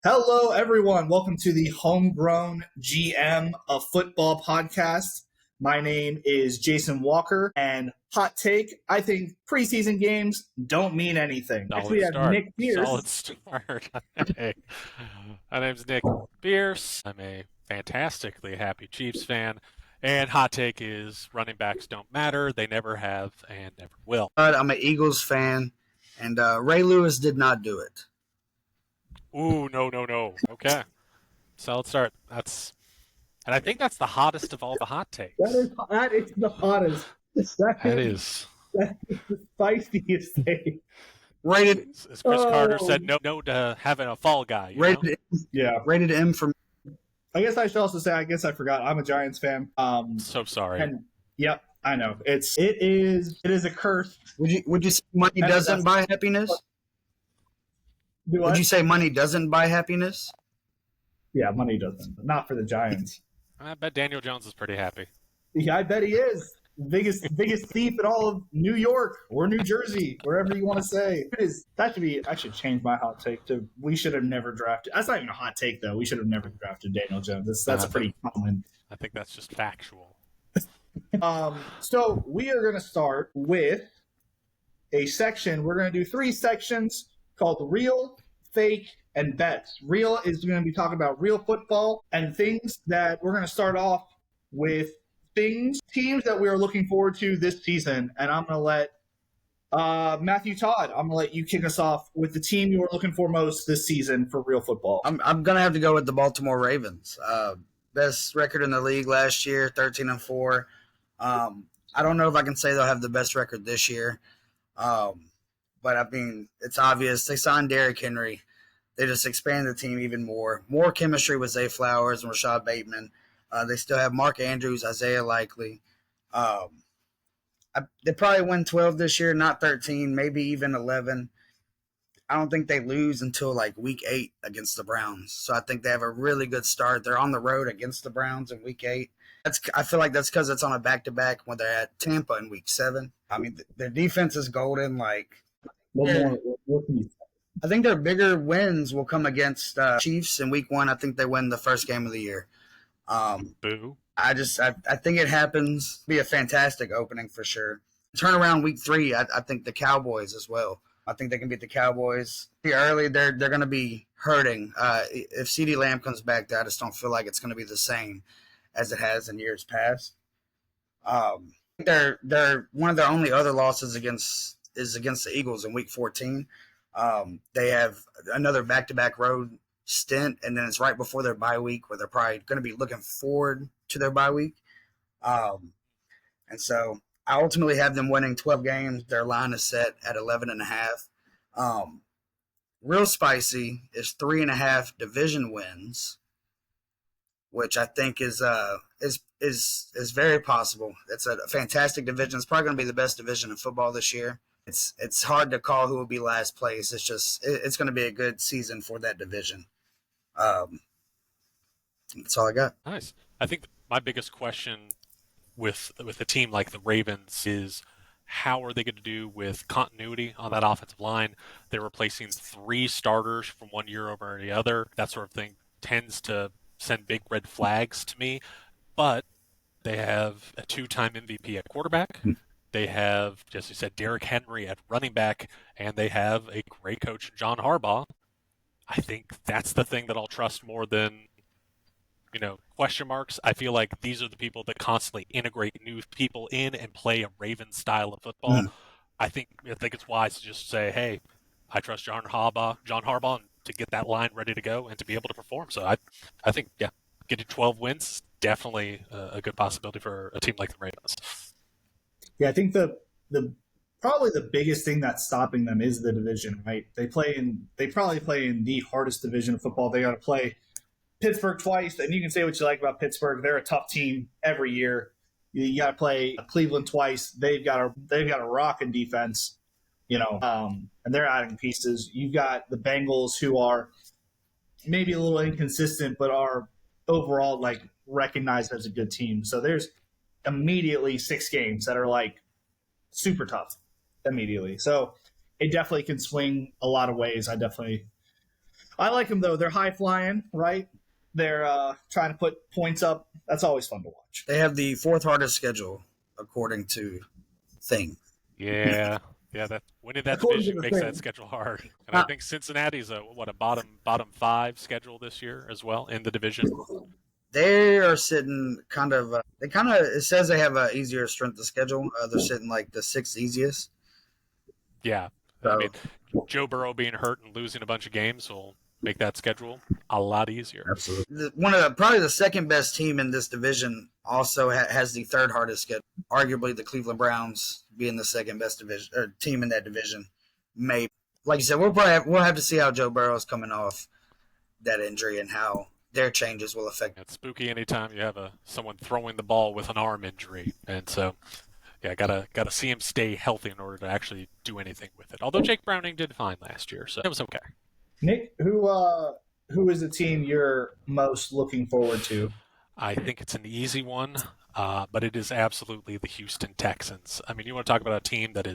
Hello, everyone. Welcome to the Homegrown GM of Football podcast. My name is Jason Walker, and hot take, I think preseason games don't mean anything. Next, we Solid have start. Nick Solid Pierce. start. Hey, my name's Nick Pierce. I'm a fantastically happy Chiefs fan. And hot take is running backs don't matter. They never have and never will. I'm an Eagles fan, and Ray Lewis did not do it. Ooh, no, no, no. Okay. Solid start. And I think that's the hottest of all the hot takes. That is the hottest. That is. That is the spiciest thing. Rated, As Chris Carter said, no to having a fall guy. Yeah. Rated M for. I guess I should also say, I forgot, I'm a Giants fan. So sorry. And yep, I know. It is a curse. Would you say money doesn't buy happiness? Would you say money doesn't buy happiness? Yeah, money doesn't. Not for the Giants. I bet Daniel Jones is pretty happy. Yeah, I bet he is. Biggest thief in all of New York or New Jersey, wherever you want to say. I should change my hot take to we should have never drafted. That's not even a hot take though. We should have never drafted Daniel Jones. That's pretty common. I think that's just factual. So we are going to start with a section. We're going to do 3 sections called Real, Fake, and Bets. Real is going to be talking about real football and things that we're going to start off with teams that we are looking forward to this season. And I'm going to let Matthew Todd, I'm going to let you kick us off with the team you are looking for most this season for real football. I'm going to have to go with the Baltimore Ravens. Best record in the league last year, 13-4. I don't know if I can say they'll have the best record this year. But I mean, it's obvious. They signed Derrick Henry. They just expanded the team even more. More chemistry with Zay Flowers and Rashad Bateman. They still have Mark Andrews, Isaiah Likely. They probably win 12 this year, not 13, maybe even 11. I don't think they lose until like week 8 against the Browns. So I think they have a really good start. They're on the road against the Browns in week 8. I feel like that's because it's on a back-to-back when they're at Tampa in week 7. I mean, their defense is golden. Like, What can you say? I think their bigger wins will come against Chiefs in week 1. I think they win the first game of the year. Boo. I think it happens. Be a fantastic opening for sure. Turn around week 3. I think the Cowboys as well. I think they can beat the Cowboys. Early, they're going to be hurting. If CeeDee Lamb comes back, I just don't feel like it's going to be the same as it has in years past. They're one of their only other losses against the Eagles in week 14. They have another back-to-back road stint, and then it's right before their bye week where they're probably going to be looking forward to their bye week. And so I ultimately have them winning 12 games. Their line is set at 11.5. Real spicy is 3.5 division wins, which I think is very possible. It's a fantastic division. It's probably going to be the best division in football this year. It's hard to call who will be last place. It's going to be a good season for that division. That's all I got. Nice. I think my biggest question with a team like the Ravens is how are they going to do with continuity on that offensive line? They're replacing 3 starters from one year over the other. That sort of thing tends to send big red flags to me. But they have a 2-time MVP at quarterback. They have, as you said, Derrick Henry at running back, and they have a great coach, John Harbaugh. I think that's the thing that I'll trust more than, question marks. I feel like these are the people that constantly integrate new people in and play a Ravens style of football. I think it's wise to just say, hey, I trust John Harbaugh to get that line ready to go and to be able to perform. So I think, getting 12 wins, definitely a good possibility for a team like the Ravens. Yeah, I think the probably the biggest thing that's stopping them is the division, right? They probably play in the hardest division of football. They got to play Pittsburgh twice, and you can say what you like about Pittsburgh. They're a tough team every year. You got to play Cleveland twice. They've got a rocking defense, and they're adding pieces. You've got the Bengals, who are maybe a little inconsistent, but are overall like recognized as a good team. So there's immediately 6 games that are like super tough immediately. So it definitely can swing a lot of ways. I definitely I like them though. They're high flying, right? They're trying to put points up. That's always fun to watch. They have the fourth hardest schedule according to Thing. Yeah, that winning that According to division the makes that thing. schedule hard. And I think Cincinnati's a bottom five schedule this year as well in the division. They are sitting kind of. It says they have a easier strength of schedule. They're sitting like the sixth easiest. Yeah, So, I mean, Joe Burrow being hurt and losing a bunch of games will make that schedule a lot easier. absolutely. Probably the second best team in this division also has the third hardest schedule. Arguably, the Cleveland Browns being the second best division or team in that division. Maybe, like you said, we'll have to see how Joe Burrow's coming off that injury and how their changes will affect. It's spooky anytime you have someone throwing the ball with an arm injury, and so yeah, gotta see him stay healthy in order to actually do anything with it. Although Jake Browning did fine last year, so it was okay. Nick, who is the team you're most looking forward to? I think it's an easy one, but it is absolutely the Houston Texans. I mean, you want to talk about a team that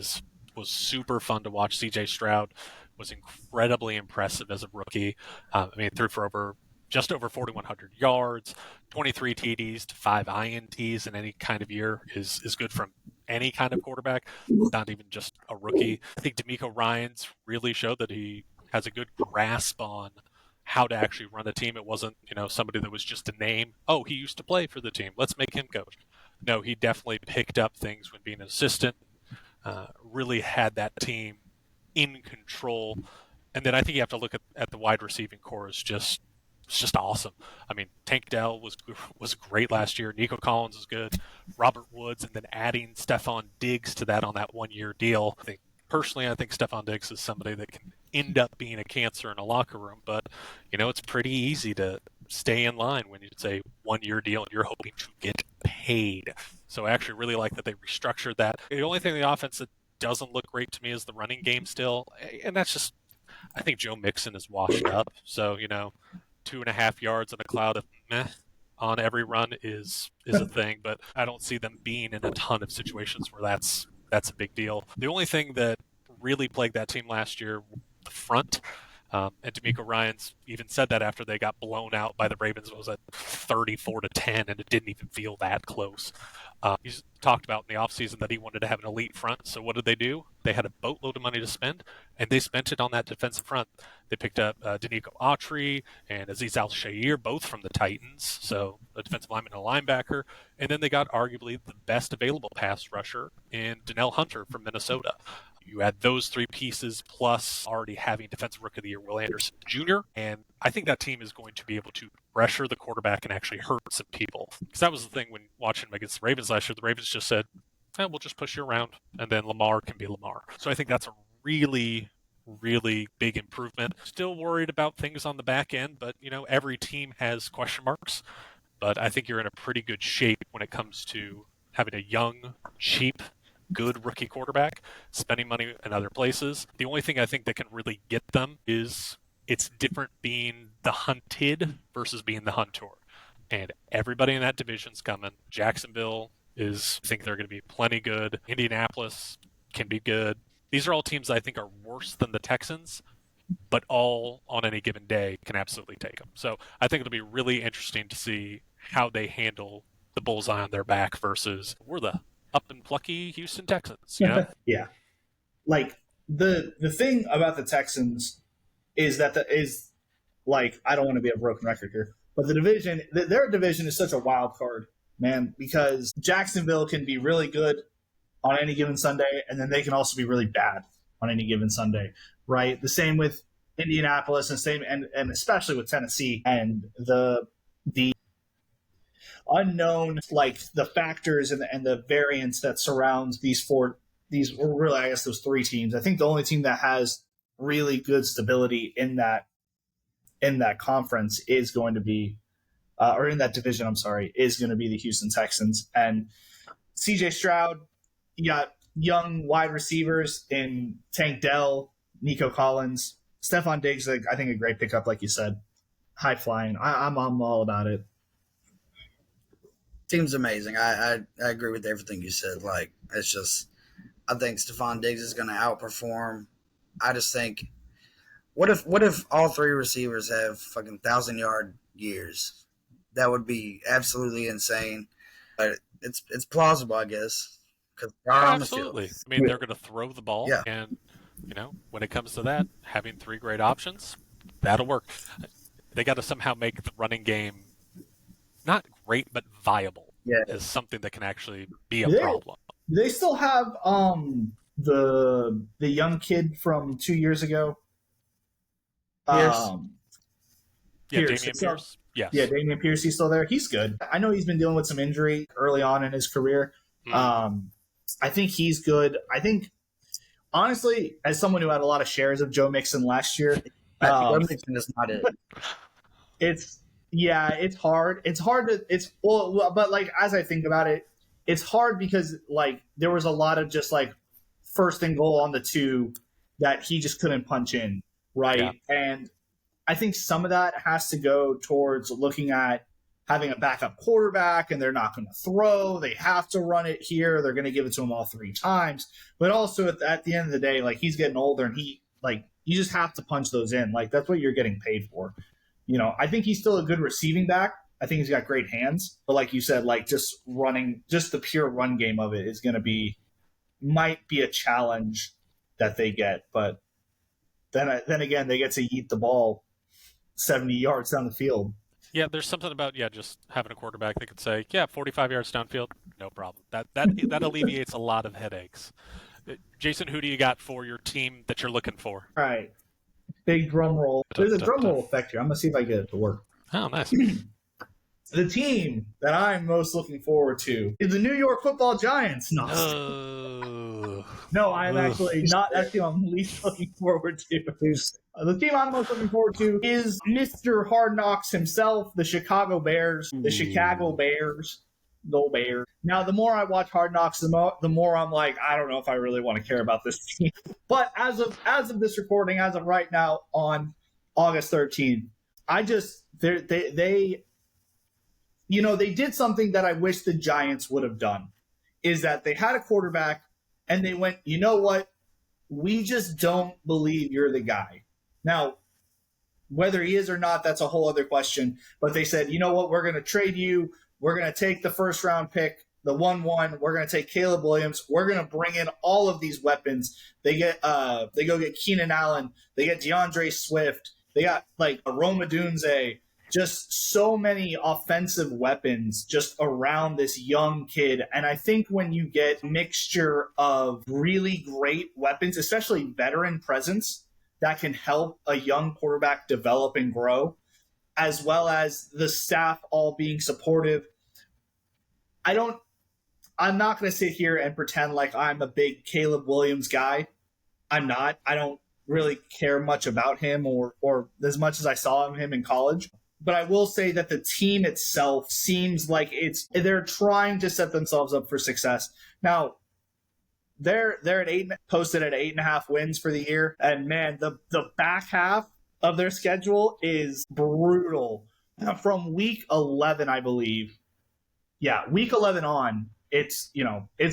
was super fun to watch. C.J. Stroud was incredibly impressive as a rookie. I mean, threw for just over 4,100 yards, 23 TDs to 5 INTs in any kind of year is good from any kind of quarterback, not even just a rookie. I think DeMeco Ryans really showed that he has a good grasp on how to actually run a team. It wasn't, somebody that was just a name. Oh, he used to play for the team. Let's make him coach. No, he definitely picked up things when being an assistant, really had that team in control. And then I think you have to look at the wide receiving core as just awesome. I mean, Tank Dell was great last year. Nico Collins is good. Robert Woods, and then adding Stephon Diggs to that on that 1-year deal. I think Stephon Diggs is somebody that can end up being a cancer in a locker room, but it's pretty easy to stay in line when it's a 1-year deal and you're hoping to get paid. So I actually really like that they restructured that. The only thing in the offense that doesn't look great to me is the running game still, and that's just, I think Joe Mixon is washed up. So 2.5 yards in a cloud of meh on every run is a thing, but I don't see them being in a ton of situations where that's a big deal. The only thing that really plagued that team last year, the front, and DeMeco Ryans even said that after they got blown out by the Ravens, it was at 34-10, and it didn't even feel that close. He's talked about in the offseason that he wanted to have an elite front. So what did they do? They had a boatload of money to spend, and they spent it on that defensive front. They picked up Danico Autry and Azeez Al-Shaair, both from the Titans, so a defensive lineman and a linebacker. And then they got arguably the best available pass rusher in Donnell Hunter from Minnesota. You add those three pieces plus already having Defensive Rookie of the Year Will Anderson Jr., and I think that team is going to be able to pressure the quarterback and actually hurt some people. Because that was the thing when watching them against the Ravens last year. The Ravens just said, we'll just push you around, and then Lamar can be Lamar. So I think that's a really, really big improvement. Still worried about things on the back end, but, every team has question marks. But I think you're in a pretty good shape when it comes to having a young, cheap, good rookie quarterback, spending money in other places. The only thing I think that can really get them is it's different being the hunted versus being the hunter. And everybody in that division's coming. Jacksonville I think they're going to be plenty good. Indianapolis can be good. These are all teams I think are worse than the Texans, but all on any given day can absolutely take them. So I think it'll be really interesting to see how they handle the bullseye on their back versus we're the up and plucky Houston Texans. Yeah. Like the thing about the Texans is that I don't want to be a broken record here, but their division is such a wild card, man, because Jacksonville can be really good on any given Sunday, and then they can also be really bad on any given Sunday, right? The same with Indianapolis, and especially with Tennessee, and the unknown, like the factors and the variance that surrounds those three teams. I think the only team that has really good stability in that conference is going to be, or in that division, I'm sorry, is going to be the Houston Texans. And C.J. Stroud, you got young wide receivers in Tank Dell, Nico Collins, Stephon Diggs, I think a great pickup, like you said, high flying. I'm all about it. Team's amazing. I agree with everything you said. Like, it's just, I think Stephon Diggs is going to outperform. I just think What if all three receivers have fucking 1,000-yard years? That would be absolutely insane. But it's plausible, I guess, because they are on the field. Absolutely. I mean, they're going to throw the ball, Yeah. and when it comes to that, having three great options, that'll work. They got to somehow make the running game not great but viable. Yeah. Is something that can actually be a Yeah. problem. Do they still have the young kid from 2 years ago? Pierce? Yeah, Pierce. Damian So- Pierce. Yes. Yeah, Damian Pierce, he's still there. He's good. I know he's been dealing with some injury early on in his career. I think he's good. I think, honestly, as someone who had a lot of shares of Joe Mixon last year, Joe Mixon is not it. it's hard. But like as I think about it, it's hard because like there was a lot of just like first and goal on the 2 that he just couldn't punch in, right? Yeah. And I think some of that has to go towards looking at having a backup quarterback, and they're not going to throw. They have to run it here. They're going to give it to him all 3 times. But also at the end of the day, like he's getting older, and you just have to punch those in. Like that's what you're getting paid for. I think he's still a good receiving back. I think he's got great hands. But like you said, like just the pure run game of it might be a challenge that they get. But then again, they get to eat the ball 70 yards down the field. Yeah, there's something about just having a quarterback that can say, 45 yards downfield, no problem. That alleviates a lot of headaches. Jason, who do you got for your team that you're looking for? All right. Big drum roll. There's a drum roll effect here. I'm going to see if I get it to work. Oh, nice. The team that I'm most looking forward to is the New York Football Giants. No, I'm actually not. That's the team I'm least looking forward to. The team I'm most looking forward to is Mr. Hard Knocks himself, the Chicago Bears. The Chicago Bears. Go Bears. Now, the more I watch Hard Knocks, the more I'm like, I don't know if I really want to care about this team. But as of this recording, as of right now on August 13th, they did something that I wish the Giants would have done, is that they had a quarterback and they went, you know what? We just don't believe you're the guy. Now, whether he is or not, that's a whole other question. But they said, you know what? We're going to trade you. We're going to take the first round pick, the 1-1. We're going to take Caleb Williams. We're going to bring in all of these weapons. They go get Keenan Allen. They get DeAndre Swift. They got like a Roma Dunze. Just so many offensive weapons just around this young kid. And I think when you get a mixture of really great weapons, especially veteran presence, that can help a young quarterback develop and grow, as well as the staff all being supportive. I'm not going to sit here and pretend like I'm a big Caleb Williams guy. I'm not. I don't really care much about him or as much as I saw him in college. But I will say that the team itself seems like they're trying to set themselves up for success. Now, they're posted at 8.5 wins for the year. And man, the back half of their schedule is brutal. From week 11, I believe. Yeah, week 11 on, it's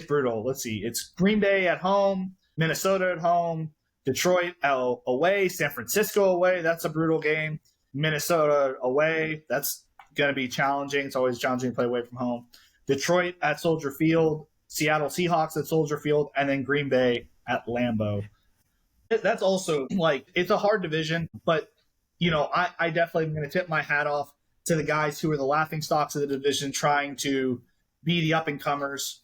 brutal. Let's see. It's Green Bay at home, Minnesota at home, Detroit away, San Francisco away. That's a brutal game. Minnesota away. That's going to be challenging. It's always challenging to play away from home. Detroit at Soldier Field, Seattle Seahawks at Soldier Field, and then Green Bay at Lambeau. That's also it's a hard division, but I definitely am going to tip my hat off to the guys who are the laughing stocks of the division, trying to be the up and comers.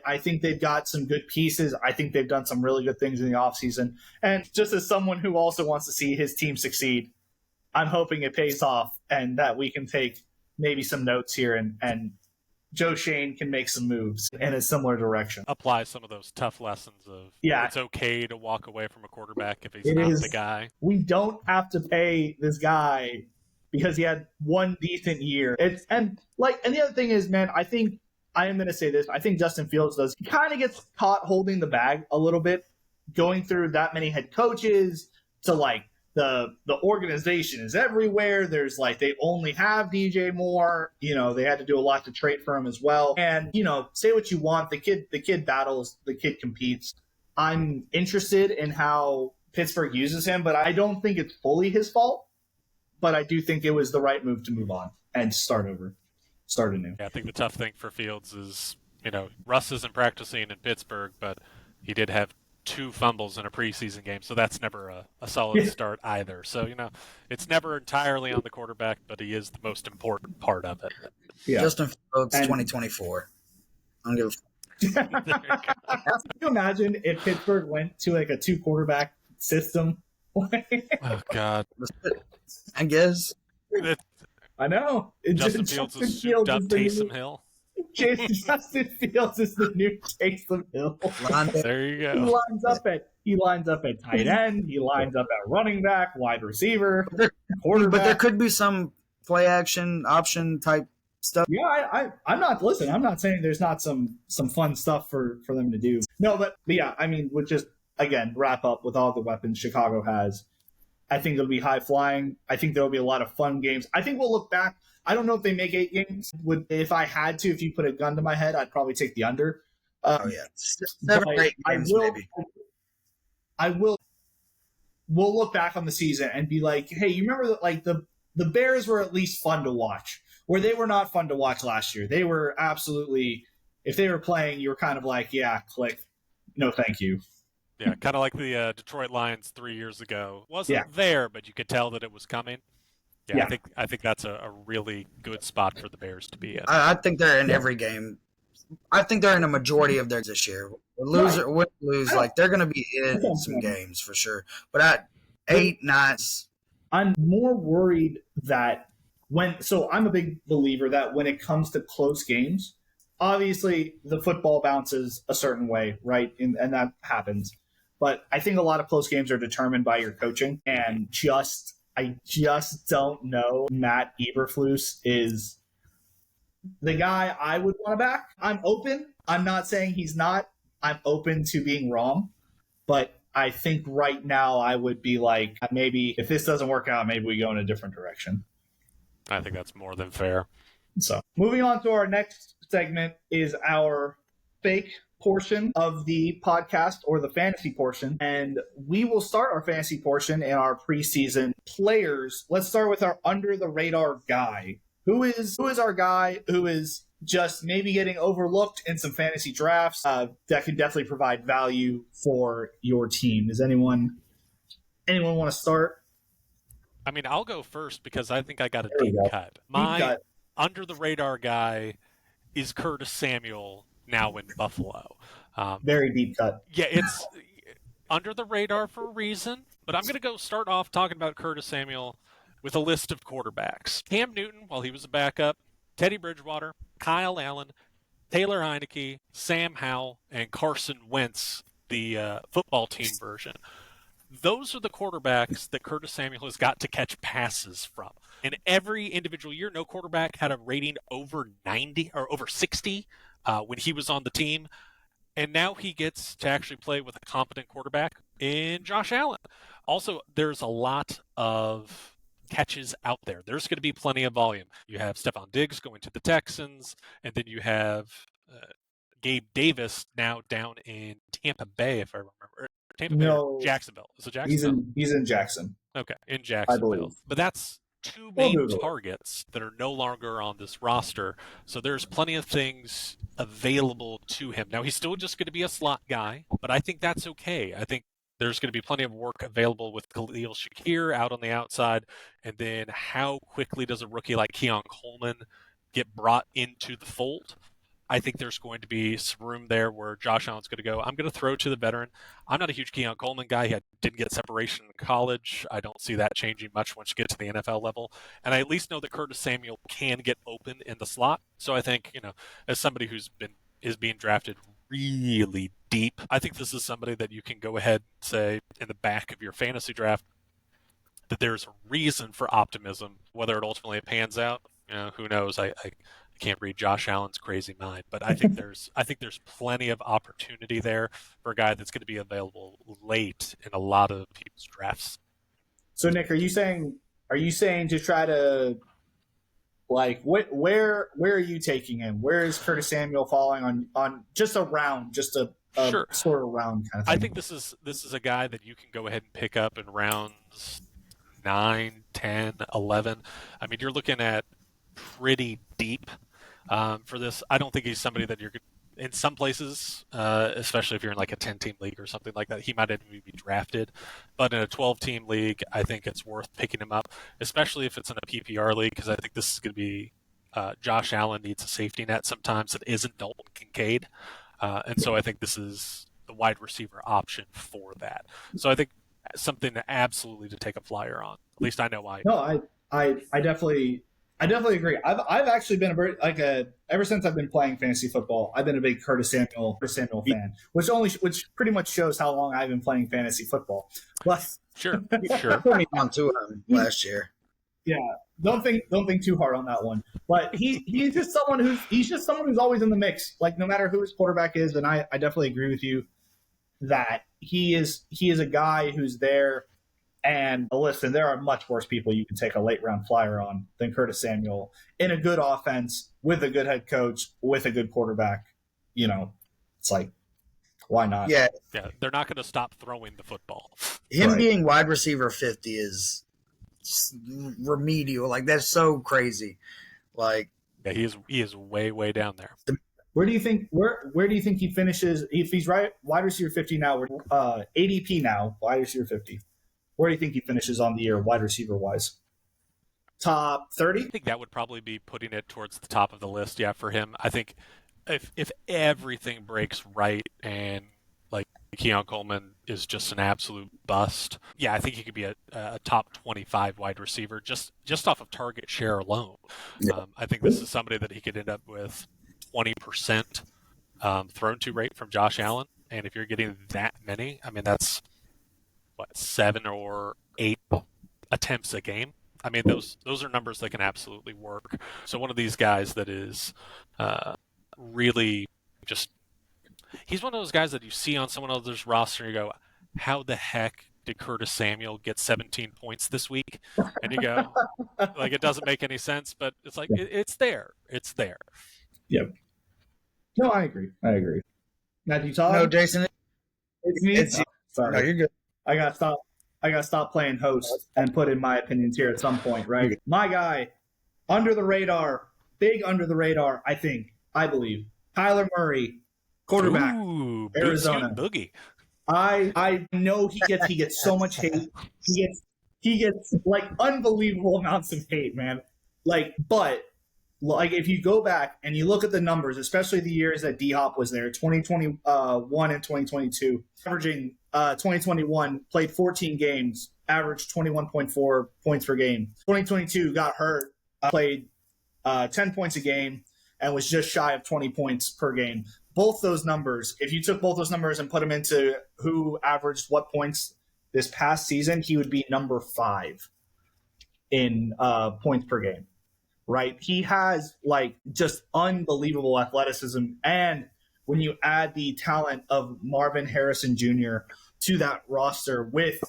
I think they've got some good pieces. I think they've done some really good things in the offseason. And just as someone who also wants to see his team succeed, I'm hoping it pays off and that we can take maybe some notes here and Joe Shane can make some moves in a similar direction. Apply some of those tough lessons of it's okay to walk away from a quarterback if he's not the guy. We don't have to pay this guy because he had one decent year. And the other thing is, man, I am going to say this. I think Justin Fields kind of gets caught holding the bag a little bit, going through that many head coaches to the organization is everywhere. There's they only have DJ Moore. They had to do a lot to trade for him as well. And, say what you want. The kid battles, the kid competes. I'm interested in how Pittsburgh uses him, but I don't think it's fully his fault. But I do think it was the right move to move on and start anew. Yeah, I think the tough thing for Fields is, Russ isn't practicing in Pittsburgh, but he did have 2 fumbles in a preseason game, so that's never a solid start either. So, it's never entirely on the quarterback, but he is the most important part of it. Yeah. Justin Fields, 2024. I don't give a Can you imagine if Pittsburgh went to like a 2-quarterback system? Oh, God. I guess. I know. Justin Fields is souped up Taysom Hill. Justin Fields is the new Taysom Hill. There you go. He lines up at tight end. He lines up at running back, wide receiver, quarterback. But there could be some play action option type stuff. Yeah, I'm not saying there's not some fun stuff for them to do. No, but yeah, I mean, we'll just again wrap up with all the weapons Chicago has. I think it'll be high flying. I think there'll be a lot of fun games. I think we'll look back. I don't know if they make 8 games. If I had to, if you put a gun to my head, I'd probably take the under. Oh yeah, 7 or 8 games maybe. We'll look back on the season and be like, hey, you remember that? Like the Bears were at least fun to watch, where they were not fun to watch last year. They were absolutely. If they were playing, you were kind of like, yeah, click, no, thank you. Yeah, kind of like the Detroit Lions 3 years ago. Wasn't there, but you could tell that it was coming. Yeah. I think that's a really good spot for the Bears to be in. I think they're in every game. I think they're in a majority of theirs this year. Lose, like they're going to be in some games for sure. But at 8, 9, I'm more worried that so I'm a big believer that when it comes to close games, obviously the football bounces a certain way, right? And that happens. But I think a lot of close games are determined by your coaching, and I just don't know. Matt Eberflus is the guy I would want to back. I'm open. I'm not saying he's not. I'm open to being wrong. But I think right now I would be like, maybe if this doesn't work out, maybe we go in a different direction. I think that's more than fair. So moving on to our next segment is our fake portion of the podcast, or the fantasy portion, and we will start our fantasy portion in our preseason players. Let's start with our under the radar guy. Who is our guy who is just maybe getting overlooked in some fantasy drafts that could definitely provide value for your team? Does anyone want to start? I mean, I'll go first because I think I got a deep cut. My under the radar guy is Curtis Samuel, now in Buffalo. Very deep cut. Yeah, it's under the radar for a reason, but I'm going to start off talking about Curtis Samuel with a list of quarterbacks. Cam Newton, while he was a backup, Teddy Bridgewater, Kyle Allen, Taylor Heineke, Sam Howell, and Carson Wentz, the football team version. Those are the quarterbacks that Curtis Samuel has got to catch passes from. In every individual year, no quarterback had a rating over 90 or over 60 when he was on the team. And now he gets to actually play with a competent quarterback in Josh Allen. Also, there's a lot of catches out there. There's going to be plenty of volume. You have Stephon Diggs going to the Texans, and then you have Gabe Davis now down in Tampa Bay, if I remember. Tampa Bay or Jacksonville. Is it Jacksonville? He's in Jackson. Okay, in Jacksonville. But that's 2 main targets that are no longer on this roster. So there's plenty of things available to him. Now, he's still just going to be a slot guy, but I think that's okay. I think there's going to be plenty of work available with Khalil Shakir out on the outside. And then how quickly does a rookie like Keon Coleman get brought into the fold? I think there's going to be some room there where Josh Allen's going to go, I'm going to throw to the veteran. I'm not a huge Keon Coleman guy. He didn't get separation in college. I don't see that changing much once you get to the NFL level. And I at least know that Curtis Samuel can get open in the slot. So I think, as somebody is being drafted really deep, I think this is somebody that you can go ahead and say in the back of your fantasy draft that there's a reason for optimism. Whether it ultimately pans out, who knows? I can't read Josh Allen's crazy mind, but I think there's plenty of opportunity there for a guy that's going to be available late in a lot of people's drafts. So Nick, are you saying to try to where are you taking him? Where is Curtis Samuel falling on just a round, just a Sure. sort of round kind of I thing. think this is a guy that you can go ahead and pick up in rounds 9, 10, 11. I mean, you're looking at pretty deep for this. I don't think he's somebody that you're in some places, especially if you're in like a 10-team league or something like that, he might even be drafted. But in a 12-team league, I think it's worth picking him up, especially if it's in a PPR league, because I think this is going to be Josh Allen needs a safety net sometimes that isn't Dalton Kincaid. And so I think this is the wide receiver option for that. So I think something absolutely to take a flyer on. At least I know I. No, I definitely agree. I've actually been ever since I've been playing fantasy football, I've been a big Curtis Samuel fan, which pretty much shows how long I've been playing fantasy football. But Sure. Put me on to him last year. Yeah, don't think too hard on that one. But he's just someone who's always in the mix. Like no matter who his quarterback is, and I definitely agree with you that he is a guy who's there. And listen, there are much worse people you can take a late round flyer on than Curtis Samuel in a good offense with a good head coach with a good quarterback. You know, it's like, why not? Yeah, They're not going to stop throwing the football. him Right. being wide receiver 50 is remedial. Like that's so crazy. Like Yeah, he is way down there. Where do you think he finishes if he's wide receiver 50 now? We're ADP now, wide receiver 50. Where do you think he finishes on the year, wide receiver wise? Top 30? I think that would probably be putting it towards the top of the list. Yeah, for him, I think if everything breaks right and like Keon Coleman is just an absolute bust, yeah, I think he could be a top 25 wide receiver just off of target share alone. Yeah. I think this is somebody that he could end up with 20% thrown to rate from Josh Allen, and if you're getting that many, I mean that's 7 or 8 attempts a game. I mean those are numbers that can absolutely work. So one of these guys that is really just he's one of those guys that you see on someone else's roster and you go, how the heck did Curtis Samuel get 17 points this week? And you go, like, it doesn't make any sense, but it's like, it's there. It's there. Yep. No, I agree. Matthew Todd? no, Jason. It's me. It's- Sorry. No, you're good. I gotta stop playing host and put in my opinions here at some point, right? My guy, under the radar, big under the radar, I believe. Kyler Murray, quarterback, Ooh, Arizona. Boogie. I know he gets so much hate. He gets like unbelievable amounts of hate, man. But if you go back and you look at the numbers, especially the years that D-Hop was there, 2021 and 2022, averaging 2021 played 14 games, averaged 21.4 points per game. 2022 got hurt, played 10 points a game, and was just shy of 20 points per game. Both those numbers, if you took both those numbers and put them into who averaged what points this past season, he would be number 5 in points per game. Right? He has just unbelievable athleticism. And when you add the talent of Marvin Harrison Jr. to that roster with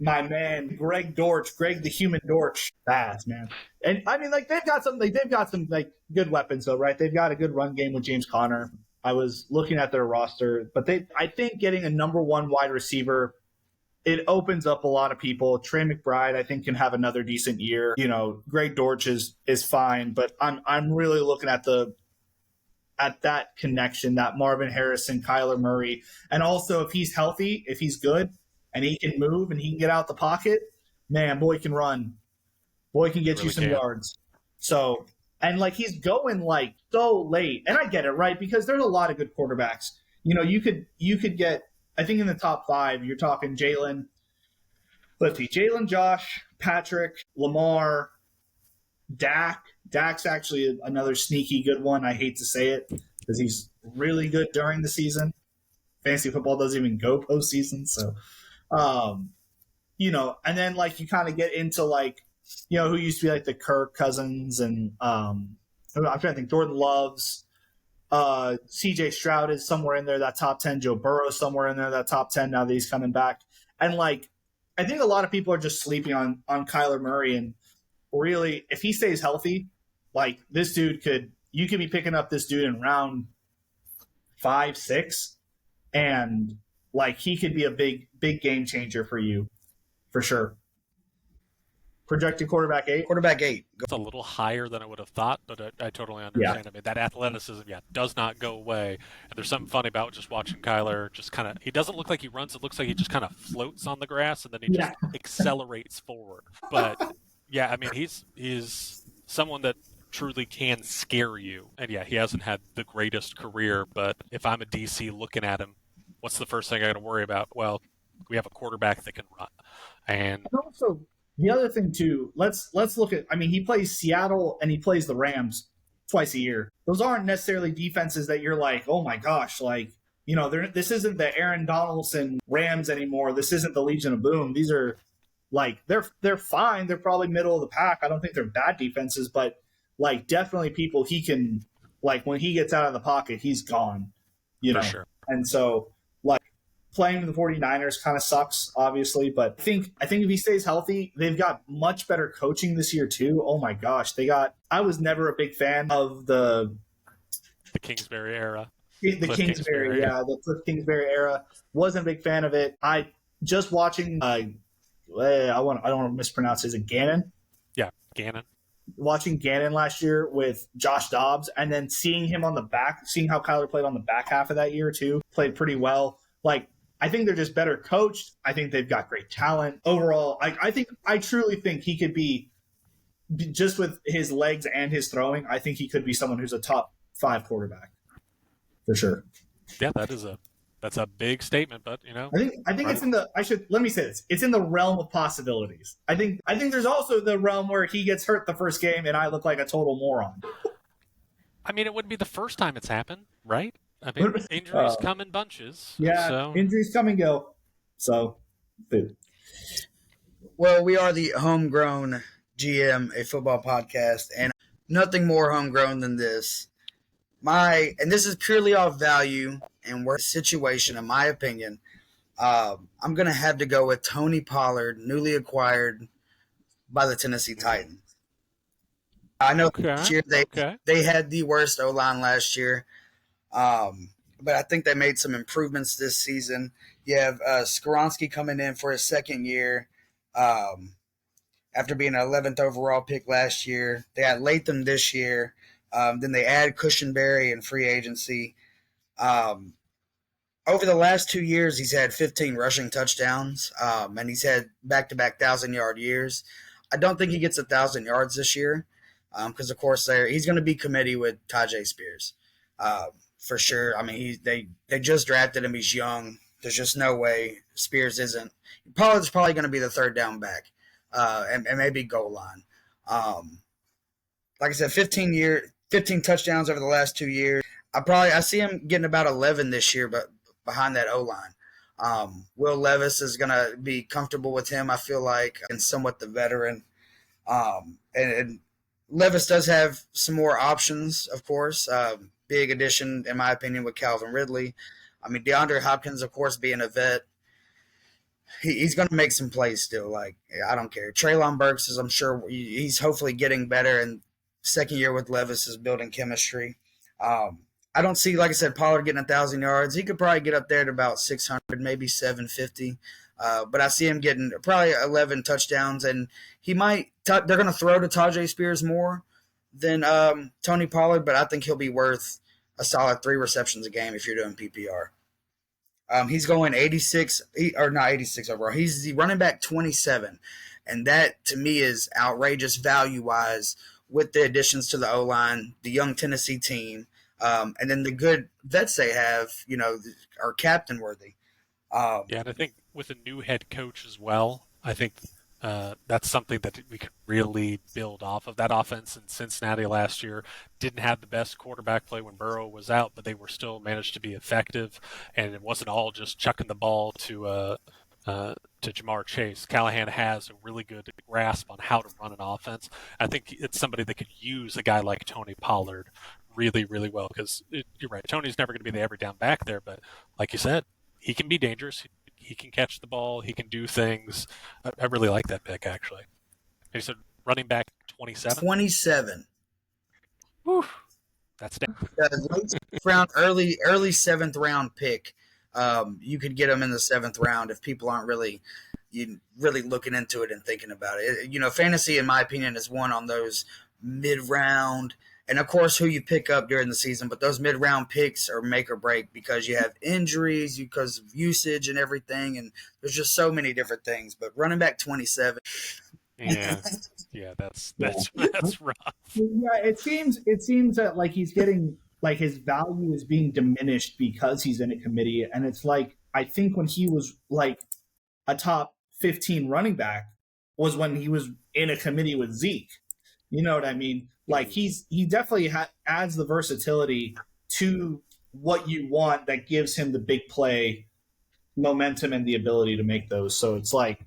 my man, Greg the human Dortch, fast, man. And I mean, they've got some good weapons though, right? They've got a good run game with James Conner. I was looking at their roster, but I think getting a number 1 wide receiver, it opens up a lot of people. Trey McBride, I think, can have another decent year. You know, Greg Dortch is fine, but I'm really looking at that connection, that Marvin Harrison, Kyler Murray, and also if he's healthy, if he's good, and he can move and he can get out the pocket, man, boy can run, boy can get Really you some can. yards. So, and he's going so late, and I get it, right? Because there's a lot of good quarterbacks. You know, you could get. I think in the top 5, you're talking Jalen, Josh, Patrick, Lamar, Dak. Dak's actually another sneaky good one. I hate to say it because he's really good during the season. Fantasy football doesn't even go postseason. So, and then you kind of get into who used to be the Kirk Cousins and I'm trying to think, Jordan Loves. CJ Stroud is somewhere in there, that top 10. Joe Burrow is somewhere in there, that top 10 now that he's coming back. And I think a lot of people are just sleeping on Kyler Murray. And really, if he stays healthy, you could be picking up this dude in round 5, 6. and like he could be a big game changer for you, for sure. Projected quarterback 8. Quarterback 8. It's a little higher than I would have thought, but I totally Yeah. understand. I mean, that athleticism, does not go away. And there's something funny about just watching Kyler. Just kind of, he doesn't look like he runs. It looks like he just kind of floats on the grass, and then he just accelerates forward. But yeah, I mean, he's someone that truly can scare you. And yeah, he hasn't had the greatest career, but if I'm a DC looking at him, what's the first thing I got to worry about? Well, we have a quarterback that can run, and also. The other thing too, let's look at. I mean, he plays Seattle and he plays the Rams twice a year. Those aren't necessarily defenses that you're like, oh my gosh, like this isn't the Aaron Donaldson Rams anymore. This isn't the Legion of Boom. These are like they're fine. They're probably middle of the pack. I don't think they're bad defenses, but like definitely people he can like when he gets out of the pocket, he's gone. For sure. And so. Playing the 49ers kind of sucks, obviously, but I think if he stays healthy, they've got much better coaching this year too. Oh my gosh, I was never a big fan of the Kingsbury era. The Kingsbury, the Cliff Kingsbury era. Wasn't a big fan of it. I just watching. I don't want to mispronounce. Is it Gannon? Yeah, Gannon. Watching Gannon last year with Josh Dobbs, and then seeing him on the back, seeing how Kyler played on the back half of that year too, played pretty well. Like. I think they're just better coached. I think they've got great talent. Overall, I truly think he could be, just with his legs and his throwing, I think he could be someone who's a top 5 quarterback. For sure. Yeah, that's a big statement, but I think it's in the let me say this. It's in the realm of possibilities. I think there's also the realm where he gets hurt the first game and I look like a total moron. I mean, it wouldn't be the first time it's happened, right? I mean, injuries come in bunches. Yeah, so. Injuries come and go. So, well, we are the Homegrown GM, a football podcast, and nothing more homegrown than this. And this is purely off value and worth situation, in my opinion. I'm going to have to go with Tony Pollard, newly acquired by the Tennessee Titans. I know this year they had the worst O-line last year. But I think they made some improvements this season. You have Skoronski coming in for his second year after being an 11th overall pick last year. They had Latham this year. Then they add Cushenberry in free agency. Over the last 2 years, he's had 15 rushing touchdowns, and he's had back-to-back 1,000-yard years. I don't think he gets 1,000 yards this year because, of course, he's going to be committee with Tajay Spears. For sure. I mean, they just drafted him. He's young. There's just no way Spears isn't. Pollard's probably going to be the third down back and maybe goal line. Like I said, 15 touchdowns over the last 2 years. I see him getting about 11 this year, but behind that O-line. Will Levis is going to be comfortable with him, I feel like, and somewhat the veteran. And Levis does have some more options, of course. Big addition, in my opinion, with Calvin Ridley. I mean, DeAndre Hopkins, of course, being a vet, he's going to make some plays still. Like, I don't care. Treylon Burks is, I'm sure, he's hopefully getting better, and second year with Levis is building chemistry. I don't see, like I said, Pollard getting 1,000 yards. He could probably get up there to about 600, maybe 750. But I see him getting probably 11 touchdowns, and he might. They're going to throw to Tajay Spears more than Tony Pollard, but I think he'll be worth a solid 3 receptions a game if you're doing PPR. He's going 86 overall. He's the running back 27, and that to me is outrageous value-wise with the additions to the O-line, the young Tennessee team, and then the good vets they have, are captain worthy. And I think with a new head coach as well, I think that's something that we could really build off of. That offense in Cincinnati last year didn't have the best quarterback play when Burrow was out, but they were still managed to be effective, and it wasn't all just chucking the ball to Jamar Chase. Callahan has a really good grasp on how to run an offense. I think it's somebody that could use a guy like Tony Pollard really, really well because you're right. Tony's never going to be the every down back there, but like you said, he can be dangerous. He can catch the ball. He can do things. I really like that pick, actually. He said running back 27. 27. Whew. That's late round, early 7th round pick. you could get him in the 7th round if people aren't really looking into it and thinking about it. Fantasy, in my opinion, is one on those mid-round, and of course who you pick up during the season, but those mid-round picks are make or break because you have injuries, because of usage and everything, and there's just so many different things. But running back 27, yeah, that's rough. Yeah, it seems that like he's getting like his value is being diminished because he's in a committee, and it's like I think when he was like a top 15 running back was when he was in a committee with Zeke. You know what I mean? Like he definitely adds the versatility to what you want that gives him the big play momentum and the ability to make those. So it's like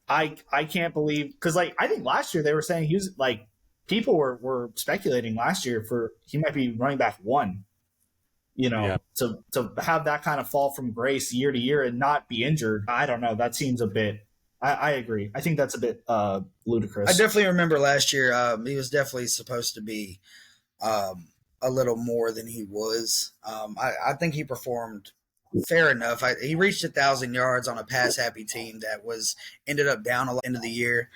I can't believe, because like I think last year they were saying he was like people were speculating last year for he might be running back 1. To have that kind of fall from grace year to year and not be injured, I don't know. That seems a bit. I agree. I think that's a bit ludicrous. I definitely remember last year. He was definitely supposed to be a little more than he was. I think he performed fair enough. He reached 1,000 yards on a pass happy team that ended up down a lot end of the year.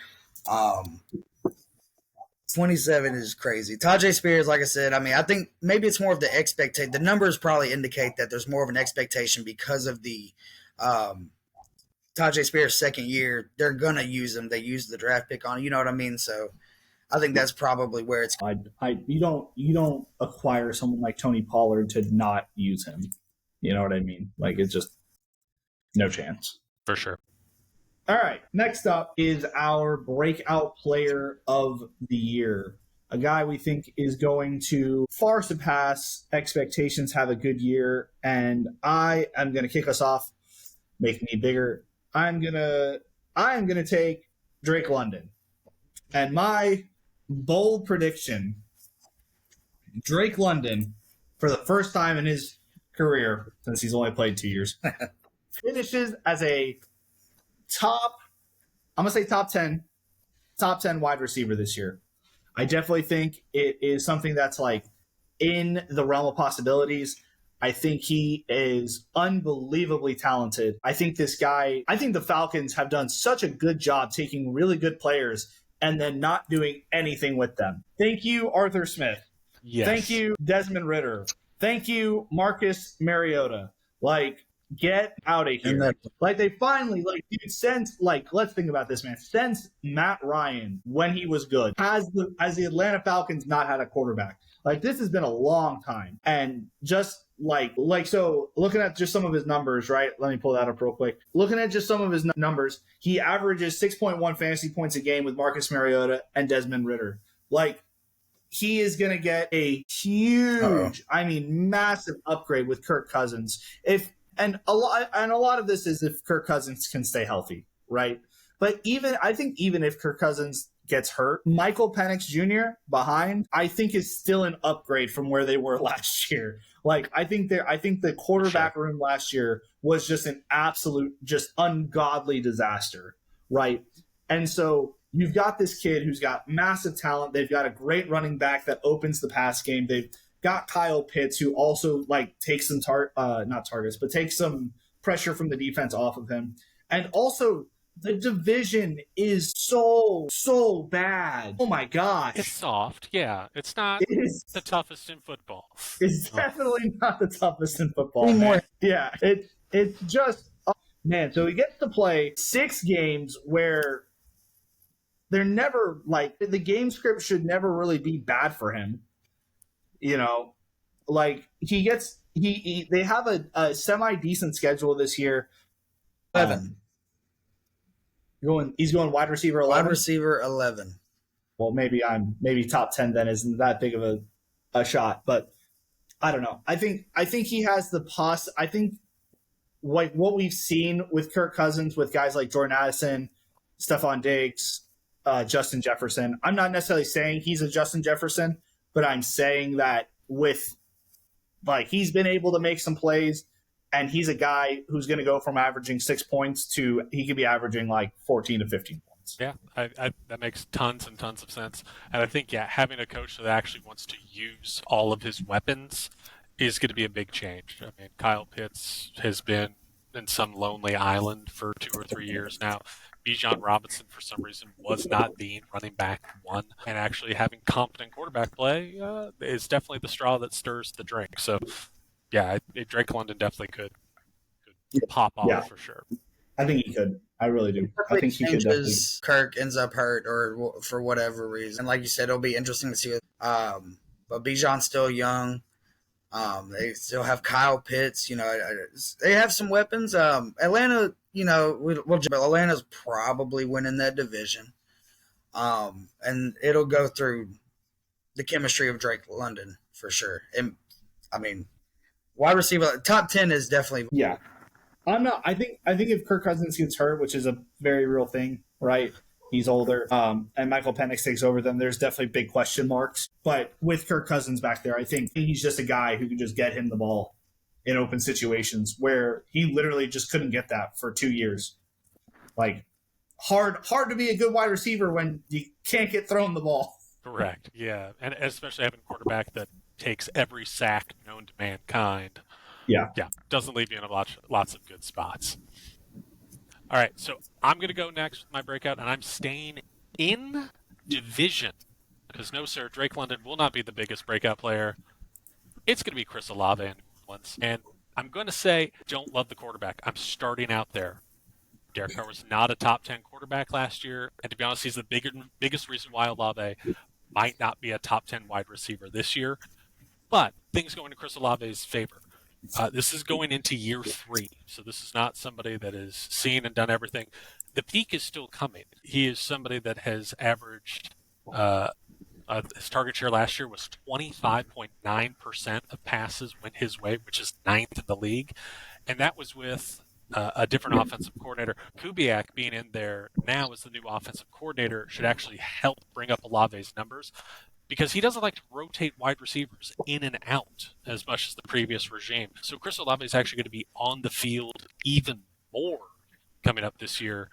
27 is crazy. Tajay Spears, like I said, I think maybe it's more of the expectation. The numbers probably indicate that there's more of an expectation because of the Tajay Spears' second year. They're going to use him. They used the draft pick on him. You know what I mean? So I think that's probably where it's. You don't acquire someone like Tony Pollard to not use him. You know what I mean? Like it's just no chance. For sure. All right, next up is our breakout player of the year. A guy we think is going to far surpass expectations, have a good year, and I am going to kick us off, make me bigger. I'm going to take Drake London. And my bold prediction, Drake London, for the first time in his career, since he's only played 2 years, finishes as a top 10 wide receiver this year. I definitely think it is something that's like in the realm of possibilities. I think he is unbelievably talented. I think the Falcons have done such a good job taking really good players and then not doing anything with them. Thank you, Arthur Smith. Yes. Thank you, Desmond Ridder. Thank you, Marcus Mariota. Like, get out of here. Like, they finally, like, dude, since, like, let's think about this, man. Since Matt Ryan, when he was good, has the Atlanta Falcons not had a quarterback? Like, this has been a long time. And just, so looking at just some of his numbers, right? Let me pull that up real quick. Looking at just some of his numbers, he averages 6.1 fantasy points a game with Marcus Mariota and Desmond Ridder. Like, he is going to get a huge, massive upgrade with Kirk Cousins. And a lot of this is if Kirk Cousins can stay healthy, right? But I think even if Kirk Cousins gets hurt, Michael Penix Jr. behind, I think is still an upgrade from where they were last year. Like I think the quarterback room last year was just an absolute, just ungodly disaster, right? And so you've got this kid who's got massive talent. They've got a great running back that opens the pass game. They've got Kyle Pitts, who also like takes some not targets, but takes some pressure from the defense off of him. And also the division is so bad. Oh my gosh. It's soft. Yeah. It's not the toughest in football. It's definitely not the toughest in football. Man. Yeah. It's just, man. So he gets to play 6 games where they're never like the game script should never really be bad for him. You know, like they have a semi decent schedule this year. 11. He's going wide receiver 11. Wide receiver 11. Well, maybe top 10 then isn't that big of a shot, but I don't know. I think he has the I think like what we've seen with Kirk Cousins with guys like Jordan Addison, Stephon Diggs, Justin Jefferson. I'm not necessarily saying he's a Justin Jefferson, but I'm saying that with like he's been able to make some plays, and he's a guy who's going to go from averaging 6 points to he could be averaging like 14 to 15 points. Yeah, that makes tons and tons of sense. And I think having a coach that actually wants to use all of his weapons is going to be a big change. I mean, Kyle Pitts has been in some lonely island for 2 or 3 years now. Bijan Robinson, for some reason, was not the running back one, and actually having competent quarterback play is definitely the straw that stirs the drink. So, yeah, Drake London definitely could pop Yeah, off for sure. I think he could. I really do. I think he could definitely. Kirk ends up hurt or for whatever reason. And like you said, it'll be interesting to see. But Bijan's still young. They still have Kyle Pitts. They have some weapons. Atlanta, but Atlanta's probably winning that division. And it'll go through the chemistry of Drake London for sure. And I mean, wide receiver top 10 is definitely. Yeah, I'm not. I think if Kirk Cousins gets hurt, which is a very real thing, right? He's older, and Michael Penix takes over. Then there's definitely big question marks. But with Kirk Cousins back there, I think he's just a guy who can just get him the ball in open situations where he literally just couldn't get that for 2 years. Like hard to be a good wide receiver when you can't get thrown the ball. Correct. Yeah, and especially having a quarterback that takes every sack known to mankind. Yeah. Doesn't leave you in lots of good spots. All right, so I'm going to go next with my breakout, and I'm staying in division because no, sir, Drake London will not be the biggest breakout player. It's going to be Chris Olave in New Orleans, and I'm going to say don't love the quarterback. I'm starting out there. Derek Carr was not a top 10 quarterback last year, and to be honest, he's the biggest reason why Olave might not be a top 10 wide receiver this year. But things going to Chris Olave's favor. This is going into year 3, so this is not somebody that is seen and done everything. The peak is still coming. He is somebody that has averaged his target share last year was 25.9% of passes went his way, which is 9th in the league, and that was with a different offensive coordinator. Kubiak being in there now as the new offensive coordinator should actually help bring up Olave's numbers, because he doesn't like to rotate wide receivers in and out as much as the previous regime. So Chris Olave is actually going to be on the field even more coming up this year.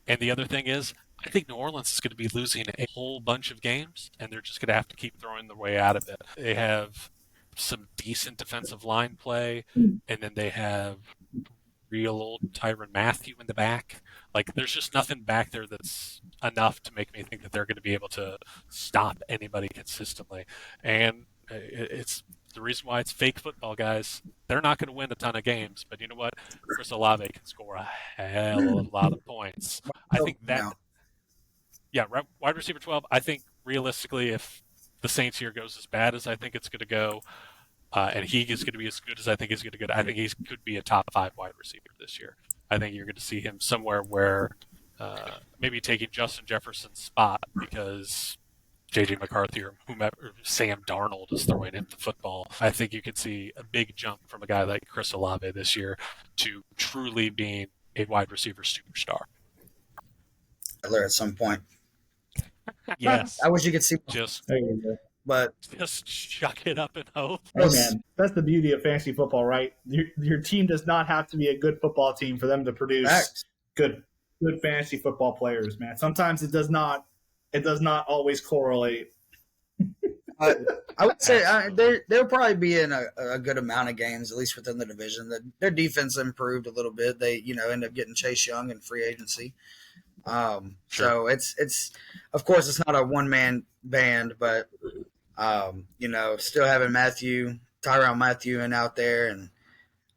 And the other thing is, I think New Orleans is going to be losing a whole bunch of games, and they're just going to have to keep throwing their way out of it. They have some decent defensive line play, and then they have real old Tyrann Mathieu in the back. Like, there's just nothing back there that's enough to make me think that they're going to be able to stop anybody consistently. And it's the reason why it's fake football, guys. They're not going to win a ton of games, but you know what? Chris Olave can score a hell of a lot of points. I think that, wide receiver 12, I think realistically, if the Saints here goes as bad as I think it's going to go, and he is going to be as good as I think he's going to get, I think he could be a top 5 wide receiver this year. I think you're going to see him somewhere where maybe taking Justin Jefferson's spot because J.J. McCarthy or whomever, Sam Darnold is throwing him the football. I think you could see a big jump from a guy like Chris Olave this year to truly being a wide receiver superstar. At some point. Yes. I wish you could see. But just chuck it up and hope. Hey man, that's the beauty of fantasy football, right? Your team does not have to be a good football team for them to produce good fantasy football players, man. Sometimes it does not always correlate. I would say they'll probably be in a good amount of games, at least within the division. Their defense improved a little bit. They end up getting Chase Young in free agency. So it's of course it's not a one man band, but still having Tyrann Mathieu and out there, and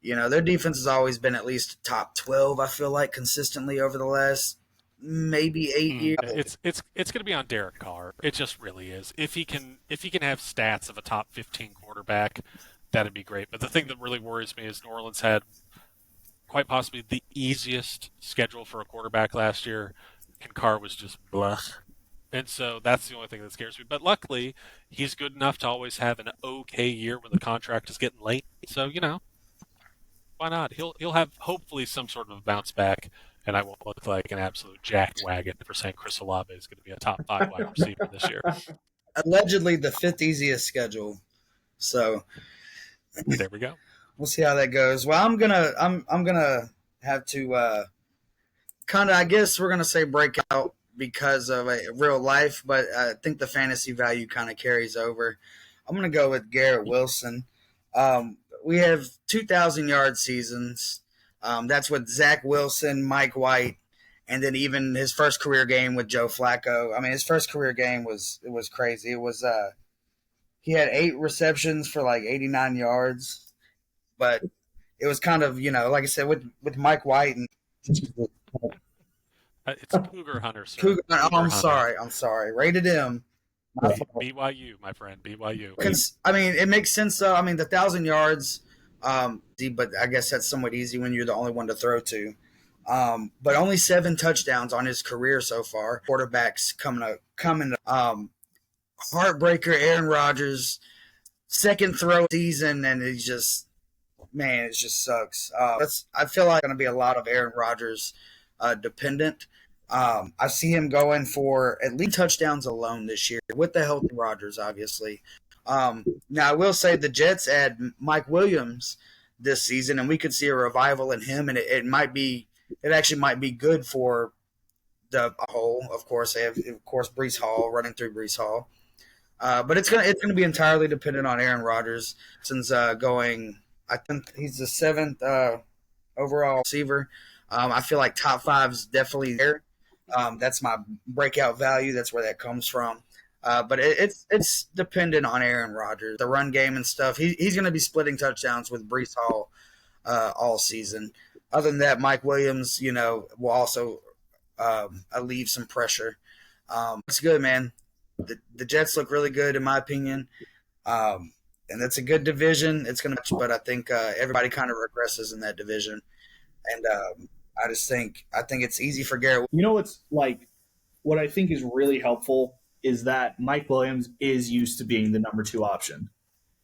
their defense has always been at least top 12. I feel like consistently over the last maybe 8 years. It's going to be on Derek Carr. It just really is. If he can have stats of a top 15 quarterback, that'd be great. But the thing that really worries me is New Orleans had quite possibly the easiest schedule for a quarterback last year, and Carr was just blah. And so that's the only thing that scares me. But luckily, he's good enough to always have an okay year when the contract is getting late. So, why not? He'll have hopefully some sort of a bounce back, and I won't look like an absolute jackwagon for saying Chris Olave is going to be a top 5 wide receiver this year. Allegedly the 5th easiest schedule. So there we go. We'll see how that goes. Well, I'm gonna have to kind of, I guess we're gonna say break out because of a real life, but I think the fantasy value kind of carries over. I'm going to go with Garrett Wilson. We have 2,000-yard seasons. That's with Zach Wilson, Mike White, and then even his first career game with Joe Flacco. I mean, his first career game was crazy. It was he had 8 receptions for like 89 yards, but it was kind of, like I said, with Mike White and It's Cougar Hunter, sir. Cougar. Oh, Cougar Hunter. I'm sorry. Rated M. BYU, my friend. BYU. I mean, it makes sense though. I mean, the 1,000 yards, but I guess that's somewhat easy when you're the only one to throw to. But only 7 touchdowns on his career so far. Quarterbacks coming. Heartbreaker. Aaron Rodgers, second throw season, and it just sucks. I feel like going to be a lot of Aaron Rodgers dependent. I see him going for at least touchdowns alone this year with the healthy Rodgers, obviously. Now, I will say the Jets add Mike Williams this season, and we could see a revival in him, and it actually might be good for the whole. Of course, they have Breece Hall running through Breece Hall, but it's gonna be entirely dependent on Aaron Rodgers since going. I think he's the 7th overall receiver. I feel like top 5 is definitely there. That's my breakout value. That's where that comes from. But it's dependent on Aaron Rodgers, the run game and stuff. He's going to be splitting touchdowns with Breece Hall all season. Other than that, Mike Williams, will also alleviate some pressure. It's good, man. The Jets look really good in my opinion. And it's a good division. It's going to, but I think everybody kind of regresses in that division. And I think it's easy for Garrett. What I think is really helpful is that Mike Williams is used to being the number 2 option,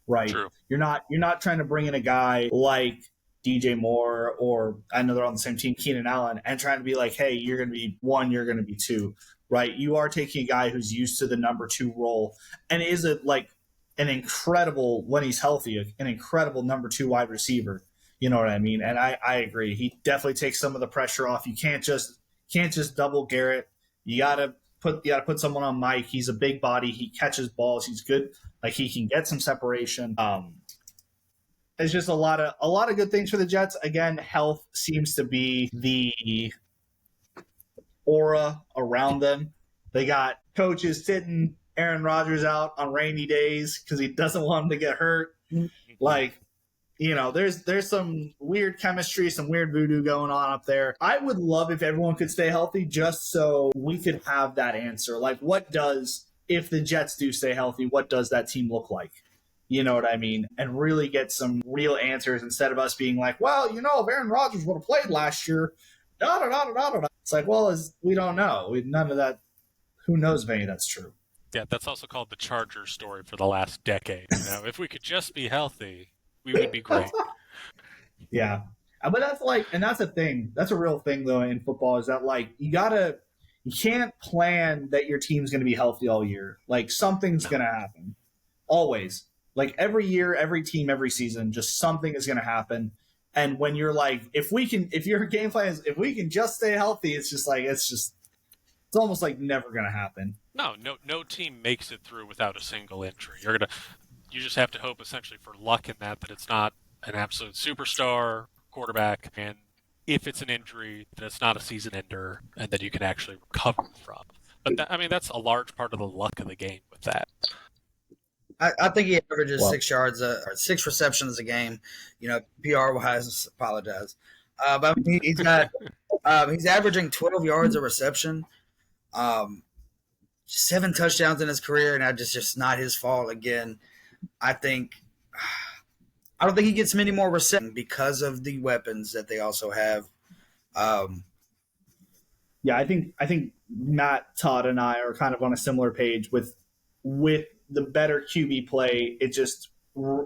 right? True. You're not trying to bring in a guy like DJ Moore, or I know they're on the same team, Keenan Allen, and trying to be like, hey, you're going to be 1, you're going to be 2, right? You are taking a guy who's used to the number 2 role and is an incredible, when he's healthy, an incredible number 2 wide receiver. You know what I mean? And I agree. He definitely takes some of the pressure off. You can't just double Garrett. You gotta put someone on Mike. He's a big body. He catches balls. He's good. Like, he can get some separation. There's just a lot of good things for the Jets. Again, health seems to be the aura around them. They got coaches sitting Aaron Rodgers out on rainy days because he doesn't want him to get hurt. Like, there's some weird chemistry, some weird voodoo going on up there. I would love if everyone could stay healthy just so we could have that answer. Like, if the Jets do stay healthy, what does that team look like? You know what I mean? And really get some real answers instead of us being like, well, if Aaron Rodgers would have played last year, da-da-da-da-da-da. It's like, well, we don't know. None of that. Who knows if any of that's true? Yeah, that's also called the Chargers story for the last decade. If we could just be healthy, we would be great. Yeah. But that's a thing. That's a real thing, though, in football, is that, you can't plan that your team's going to be healthy all year. Like, something's going to happen. Always. Like, every year, every team, every season, just something is going to happen. And when you're like, if your game plan is, if we can just stay healthy, it's almost like never going to happen. No team makes it through without a single injury. You just have to hope essentially for luck in that it's not an absolute superstar quarterback, and if it's an injury, that it's not a season ender, and that you can actually recover from. But that's a large part of the luck of the game with that. I think he averages 6 yards, or 6 receptions a game. PR wise, apologize. But he's averaging 12 yards a reception, 7 touchdowns in his career, and that's just not his fault. Again, I don't think he gets many more receptions because of the weapons that they also have. Yeah, I think Matt, Todd, and I are kind of on a similar page with the better QB play. It just,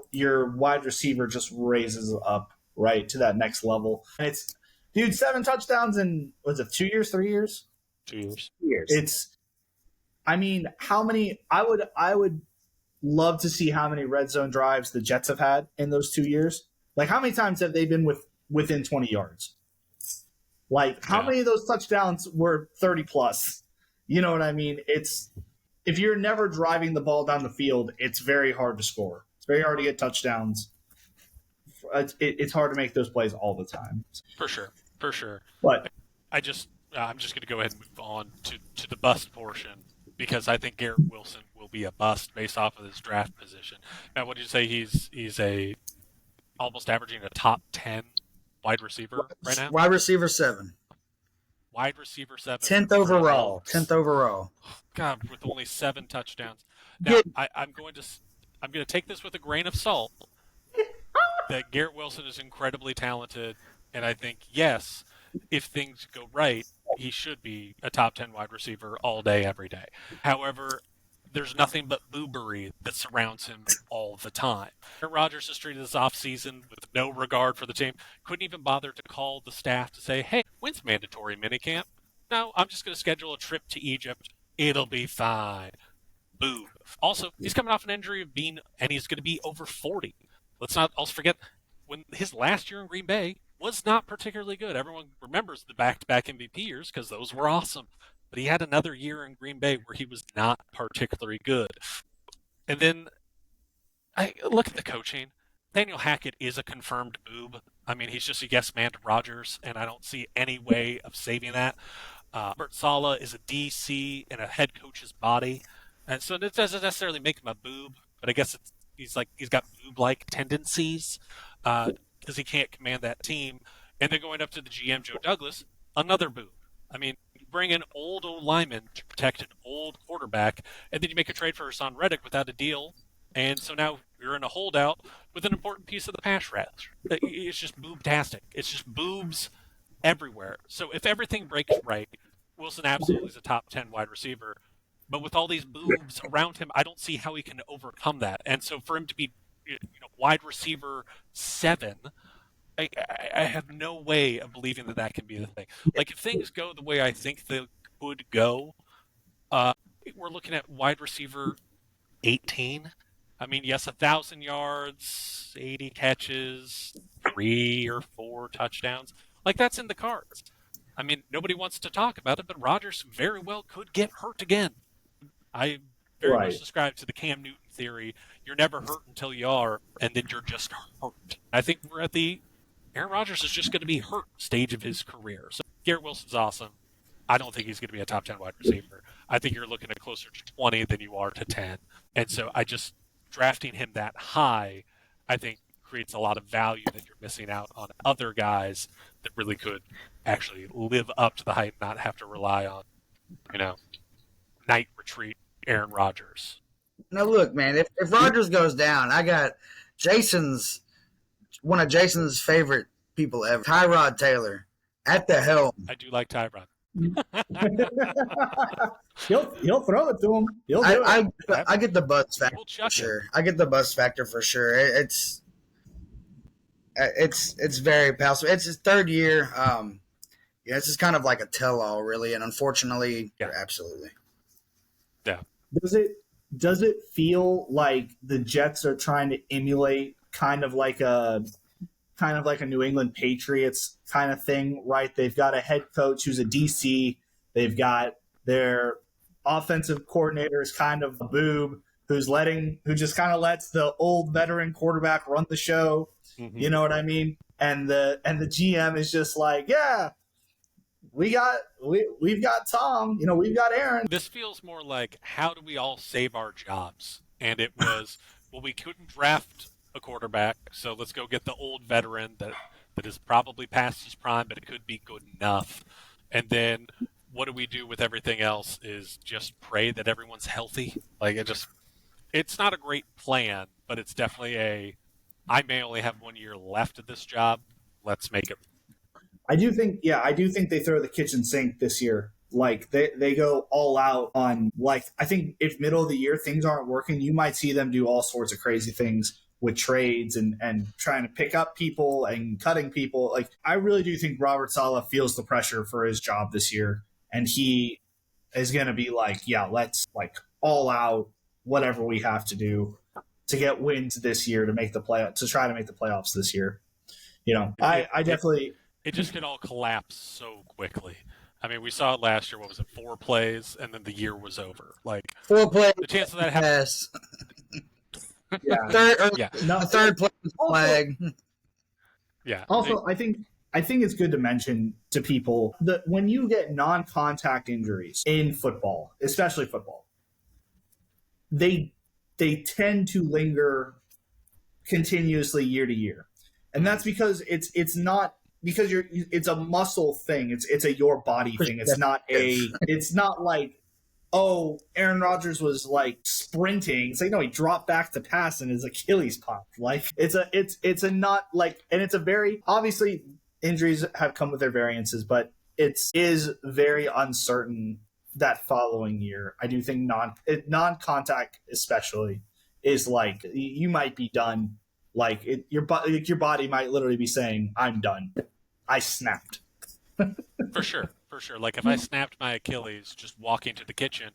your wide receiver just raises up right to that next level. And it's, dude, 7 touchdowns in, was it 2 years, 3 years? 2 years. It's, how many? I would love to see how many red zone drives the Jets have had in those 2 years. Like, how many times have they been within 20 yards? Like, how many of those touchdowns were 30 plus? You know what I mean? It's, if you're never driving the ball down the field, it's very hard to score. It's very hard to get touchdowns. it's hard to make those plays all the time. For sure. But I'm just going to go ahead and move on to the bust portion because I think Garrett Wilson will be a bust based off of his draft position. Now, what did you say? He's almost averaging a top 10 wide receiver right now. Wide receiver 7. Wide receiver 7. 10th overall. 10th overall. God, with only 7 touchdowns. Now, I'm going to take this with a grain of salt. That Garrett Wilson is incredibly talented, and I think yes, if things go right, he should be a top 10 wide receiver all day, every day. However, there's nothing but boobery that surrounds him all the time. Aaron Rodgers has treated this offseason with no regard for the team. Couldn't even bother to call the staff to say, hey, when's mandatory minicamp? No, I'm just going to schedule a trip to Egypt. It'll be fine. Boo. Also, he's coming off an injury and he's going to be over 40. Let's not also forget when his last year in Green Bay was not particularly good. Everyone remembers the back-to-back MVP years because those were awesome. But he had another year in Green Bay where he was not particularly good. And then I look at the coaching. Daniel Hackett is a confirmed boob. I mean, he's just a yes man to Rodgers, and I don't see any way of saving that. Robert Saleh is a DC in a head coach's body. And so it doesn't necessarily make him a boob, but I guess he's got boob-like tendencies because he can't command that team. And then going up to the GM, Joe Douglas, another boob. I mean, you bring in old lineman to protect an old quarterback, and then you make a trade for Hassan Reddick without a deal. And so now you're in a holdout with an important piece of the pass rush. It's just boobtastic. It's just boobs everywhere. So if everything breaks right, Wilson absolutely is a top 10 wide receiver. But with all these boobs around him, I don't see how he can overcome that. And so for him to be wide receiver 7, I have no way of believing that can be the thing. Like, if things go the way I think they could go, we're looking at wide receiver 18. I mean, yes, 1,000 yards, 80 catches, 3 or 4 touchdowns. Like, that's in the cards. I mean, nobody wants to talk about it, but Rodgers very well could get hurt again. I very much subscribe to the Cam Newton theory. You're never hurt until you are, and then you're just hurt. I think we're at the Aaron Rodgers is just going to be hurt stage of his career. So Garrett Wilson's awesome. I don't think he's going to be a top 10 wide receiver. I think you're looking at closer to 20 than you are to 10. And so drafting him that high, I think creates a lot of value that you're missing out on other guys that really could actually live up to the hype, not have to rely on, night retreat Aaron Rodgers. Now look, man, if Rodgers goes down, I got one of Jason's favorite people ever, Tyrod Taylor, at the helm. I do like Tyrod. He'll throw it to him. I get the buzz factor for sure. I get the buzz factor for sure. It's very possible. It's his 3rd year. It's just kind of like a tell-all, really, and unfortunately, absolutely. Yeah. Does it feel like the Jets are trying to emulate kind of like a New England Patriots kind of thing, right? They've got a head coach who's a DC. They've got their offensive coordinator is kind of a boob who just kind of lets the old veteran quarterback run the show. Mm-hmm. You know what I mean? And the GM is just like, yeah, we've got Tom, we've got Aaron. This feels more like, how do we all save our jobs? And it was, well, we couldn't draft a quarterback, so let's go get the old veteran that is probably past his prime, but it could be good enough. And then what do we do with everything else is just pray that everyone's healthy. Like, it's not a great plan, but it's definitely I may only have 1 year left of this job. Let's make it. I do think they throw the kitchen sink this year. Like, they go all out on, like, I think if middle of the year things aren't working, you might see them do all sorts of crazy things with trades and trying to pick up people and cutting people. Like, I really do think Robert Saleh feels the pressure for his job this year, and he is going to be like, yeah, let's all out whatever we have to do to get wins this year to try to make the playoffs this year. I definitely. It just can all collapse so quickly. I mean, we saw it last year. What was it? 4 plays, and then the year was over. Like, 4 plays. The chance of that happening. Yes. Third play flag. Yeah. Also, I think it's good to mention to people that when you get non-contact injuries in football, especially football, they tend to linger continuously year to year, and that's because it's not because it's a muscle thing. It's a your body thing. It's not like, oh, Aaron Rodgers was like sprinting. It's like, no, he dropped back to pass and his Achilles popped. Like it's a not like, and it's a very obviously injuries have come with their variances, but it is very uncertain that following year. I do think non contact especially is like you might be done. Like your body might literally be saying, "I'm done. I snapped." For sure, for sure. Like if I snapped my Achilles just walking to the kitchen,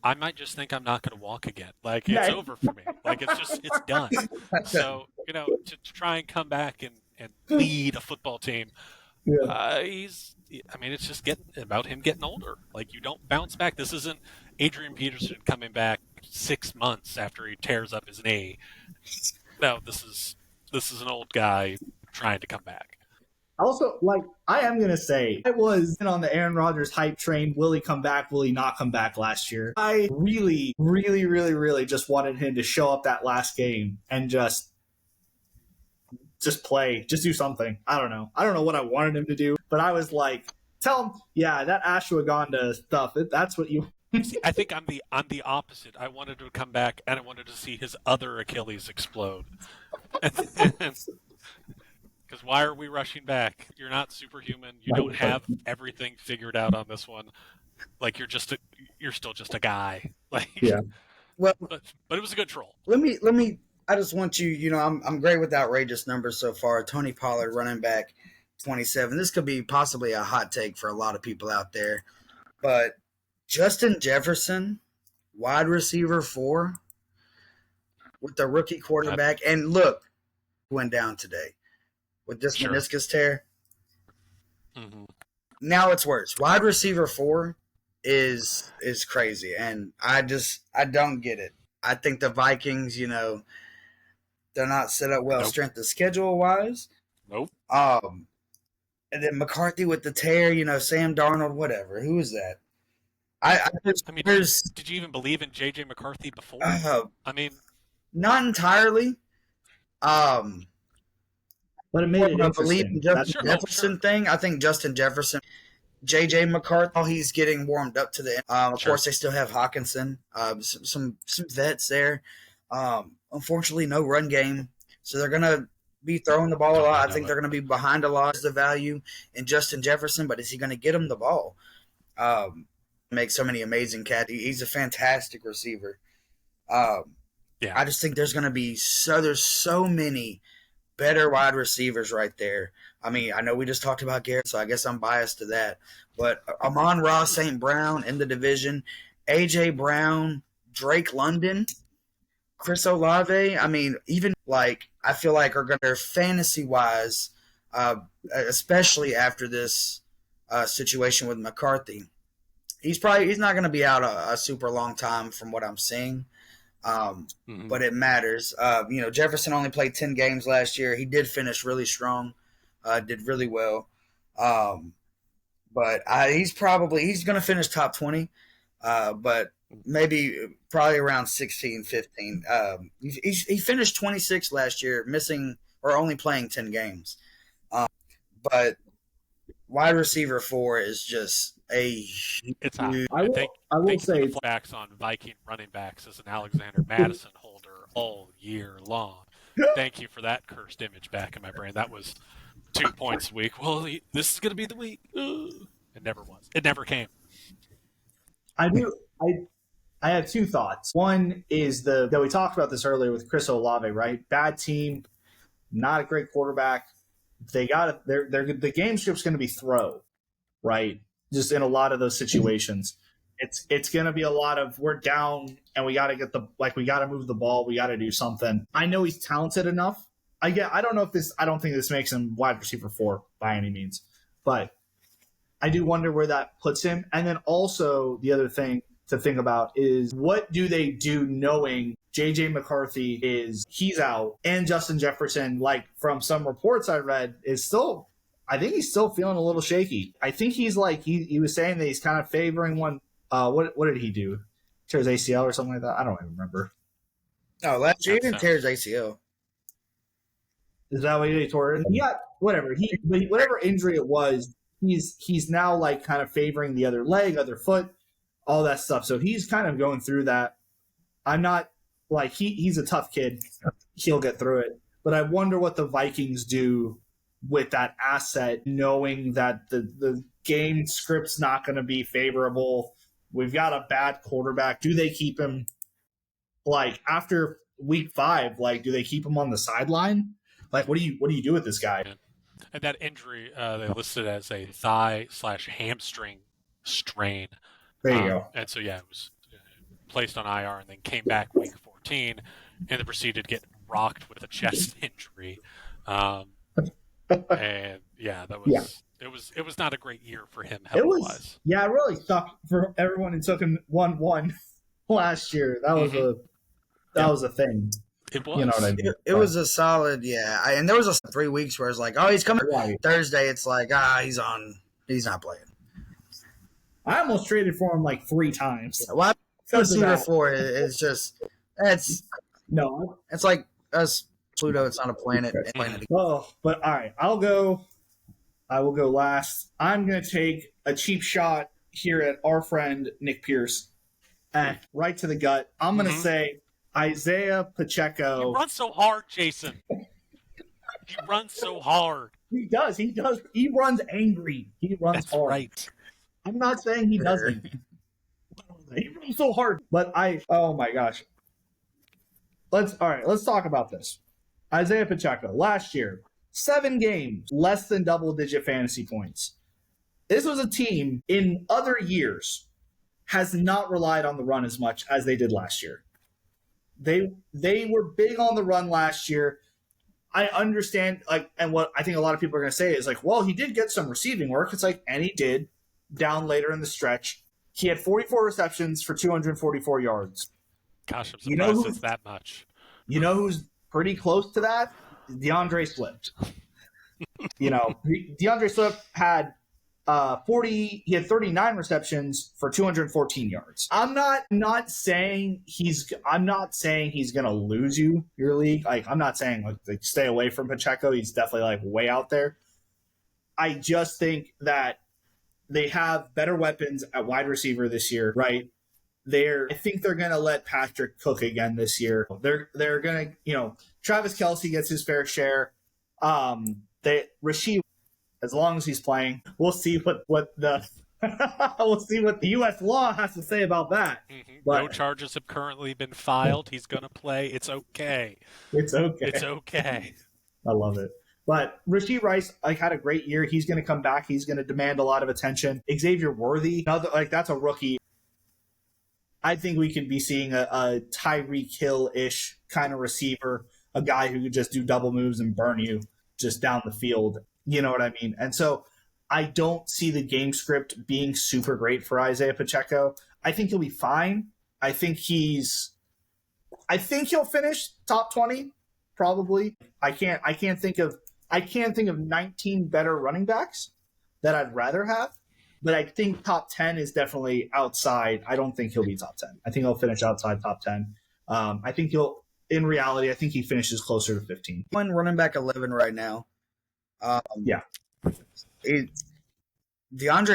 I might just think I'm not going to walk again. Like it's Yeah, over for me. Like it's done. So to try and come back and lead a football team, yeah. I mean, it's just about him getting older. Like you don't bounce back. This isn't Adrian Peterson coming back 6 months after he tears up his knee. No, this is an old guy trying to come back. Also, like, I am going to say, I was on the Aaron Rodgers hype train. Will he come back? Will he not come back last year? I really, really, really, really just wanted him to show up that last game and just play, just do something. I don't know. I don't know what I wanted him to do, but I was like, tell him, yeah, that ashwagandha stuff, that's what you... See, I think I'm the opposite. I wanted to come back and I wanted to see his other Achilles explode. Because why are we rushing back? You're not superhuman. You don't have everything figured out on this one. Like you're still just a guy. Like Yeah. Well, but it was a good troll. let me. I just want you. You know, I'm great with outrageous numbers so far. Tony Pollard, running back, 27. This could be possibly a hot take for a lot of people out there, but Justin Jefferson, wide receiver 4, with the rookie quarterback, and look, went down today with this meniscus tear. Mm-hmm. Now it's worse. Wide receiver 4 is crazy, and I don't get it. I think the Vikings, they're not set up well strength of schedule wise. Nope. And then McCarthy with the tear, Sam Darnold, whatever. Who is that? Did you even believe in J.J. McCarthy before? I mean, not entirely. But it made it interesting. Believe in Justin Jefferson sure. thing. I think Justin Jefferson, J.J. McCarthy, he's getting warmed up to the end. Of course, they still have Hawkinson, some vets there. Unfortunately, no run game, so they're gonna be throwing the ball a lot. I think they're gonna be behind a lot. Is the value in Justin Jefferson, but is he gonna get him the ball? Make so many amazing catches. He's a fantastic receiver. I just think there's gonna be there's so many better wide receivers right there. I mean, I know we just talked about Garrett, so I guess I'm biased to that. But Amon-Ra St. Brown in the division, A.J. Brown, Drake London, Chris Olave. I mean, even I feel like are going to fantasy-wise, especially after this situation with McCarthy. He's not going to be out a super long time from what I'm seeing. But it matters. Jefferson only played 10 games last year. He did finish really strong, did really well. But he's going to finish top 20, but probably around 16, 15. He finished 26 last year, missing or only playing 10 games. But wide receiver 4 is just it's hot. I will say the backs on Viking running backs as an Alexander Madison holder all year long. Thank you for that cursed image back in my brain. That was 2 points a week. Well, this is going to be the week. It never was. It never came. I have 2 thoughts. One is that we talked about this earlier with Chris Olave, right? Bad team, not a great quarterback. They got the game script's going to be throw, right? Just in a lot of those situations, it's going to be a lot of we're down and we got to we got to move the ball, we got to do something. I know he's talented enough. I don't think this makes him wide receiver 4 by any means, but I do wonder where that puts him. And then also the other thing to think about is what do they do knowing JJ McCarthy he's out, and Justin Jefferson, like from some reports I read, is still. I think he's still feeling a little shaky. I think he's like he was saying that he's kind of favoring one. What did he do? Tear his ACL or something like that? I don't even remember. No, last year he didn't tear That's his ACL. Is that what he tore it? Yeah, whatever. Whatever injury it was, he's now like kind of favoring the other leg, other foot, all that stuff. So he's kind of going through that. I'm not like he's a tough kid. He'll get through it. But I wonder what the Vikings do with that asset, knowing that the game script's not going to be favorable. We've got a bad quarterback. Do they keep him like after week 5? Like, do they keep him on the sideline? Like, what do you do with this guy? And that injury they listed as a thigh/hamstring strain. There you go. And so, it was placed on IR and then came back week 14 and then proceeded to get rocked with a chest injury. And that was it was not a great year for him health-wise. It really sucked for everyone who took him 1-1 last year. That was a thing. It was. You know what I mean? It was a solid, and there was 3 weeks where it's like, oh, he's coming. Right. Thursday, it's like, he's not playing. I almost traded for him like 3 times. Well, Cedar 4 is just it's like us Pluto. It's not a planet. Oh, but all right, I will go last. I'm going to take a cheap shot here at our friend Nick Pierce, right to the gut. I'm going to say Isaiah Pacheco. You run so hard, Jason. You run so hard. He does. He runs angry. He runs That's hard. Right. I'm not saying he doesn't. He runs so hard. But oh my gosh. Let's talk about this. Isaiah Pacheco, last year, 7 games, less than double-digit fantasy points. This was a team in other years has not relied on the run as much as they did last year. They were big on the run last year. I understand, and what I think a lot of people are going to say is like, well, he did get some receiving work. It's like, and he did down later in the stretch. He had 44 receptions for 244 yards. Gosh, I'm surprised it's that much. You know who's pretty close to that? DeAndre Swift. DeAndre Swift had 39 receptions for 214 yards. I'm not saying he's going to lose you your league. Like, I'm not saying like stay away from Pacheco. He's definitely like way out there. I just think that they have better weapons at wide receiver this year, right? I think they're going to let Patrick cook again this year. They're going to, Travis Kelce gets his fair share. Rashid, as long as he's playing, we'll see what the we'll see what the U.S. law has to say about that. Mm-hmm. But, no charges have currently been filed. He's going to play. It's okay. It's okay. It's okay. I love it. But Rashid Rice had a great year. He's going to come back. He's going to demand a lot of attention. Xavier Worthy, that's a rookie. I think we could be seeing a Tyreek Hill-ish kind of receiver, a guy who could just do double moves and burn you just down the field. You know what I mean? And so I don't see the game script being super great for Isaiah Pacheco. I think he'll be fine. I think he'll finish top 20, probably. I can't think of 19 better running backs that I'd rather have. But I think top 10 is definitely outside. I don't think he'll be top 10. I think he'll finish outside top 10. I think in reality, I think he finishes closer to 15. One running back 11 right now. DeAndre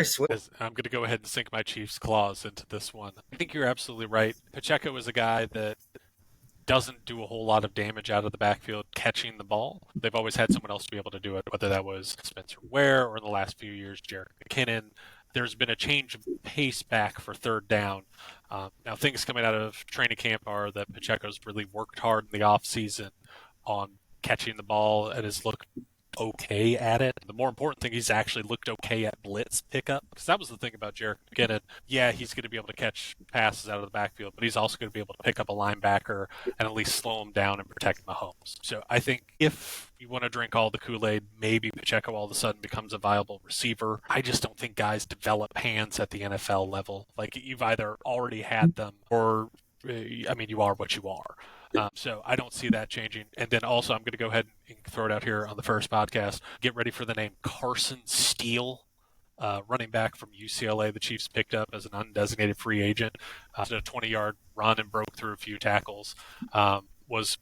Swift. I'm going to go ahead and sink my Chiefs claws into this one. I think you're absolutely right. Pacheco is a guy that doesn't do a whole lot of damage out of the backfield catching the ball. They've always had someone else to be able to do it, whether that was Spencer Ware or in the last few years, Jerick McKinnon. There's been a change of pace back for third down. Now, things coming out of training camp are that Pacheco's really worked hard in the offseason on catching the ball and has looked okay at it. The more important thing, he's actually looked okay at blitz pickup, because that was the thing about Jerick McKinnon. Yeah, he's going to be able to catch passes out of the backfield, but he's also going to be able to pick up a linebacker and at least slow him down and protect Mahomes. So I think if you want to drink all the Kool-Aid, maybe Pacheco all of a sudden becomes a viable receiver. I just don't think guys develop hands at the NFL level. Like, you've either already had them or I mean, you are what you are. So I don't see that changing. And then also, I'm going to go ahead and throw it out here on the first podcast. Get ready for the name Carson Steele, running back from UCLA. The Chiefs picked up as an undesignated free agent. Did a 20-yard run and broke through a few tackles. Was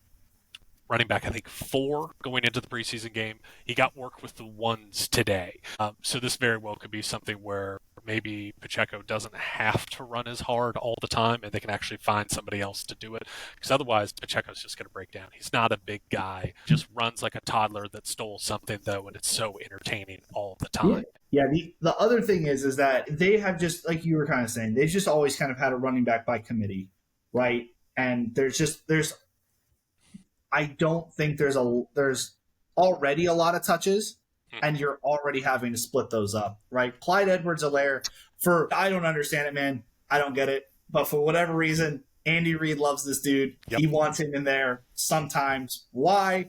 running back, I think, 4 going into the preseason game. He got work with the ones today. So this very well could be something where maybe Pacheco doesn't have to run as hard all the time and they can actually find somebody else to do it. Because otherwise, Pacheco's just going to break down. He's not a big guy. Just runs like a toddler that stole something, though, and it's so entertaining all the time. Yeah. The other thing is that they have just, like you were kind of saying, they've just always kind of had a running back by committee, right? And I don't think there's already a lot of touches, and you're already having to split those up, right? Clyde Edwards-Helaire, I don't understand it, man. I don't get it. But for whatever reason, Andy Reid loves this dude. Yep. He wants him in there sometimes. Why?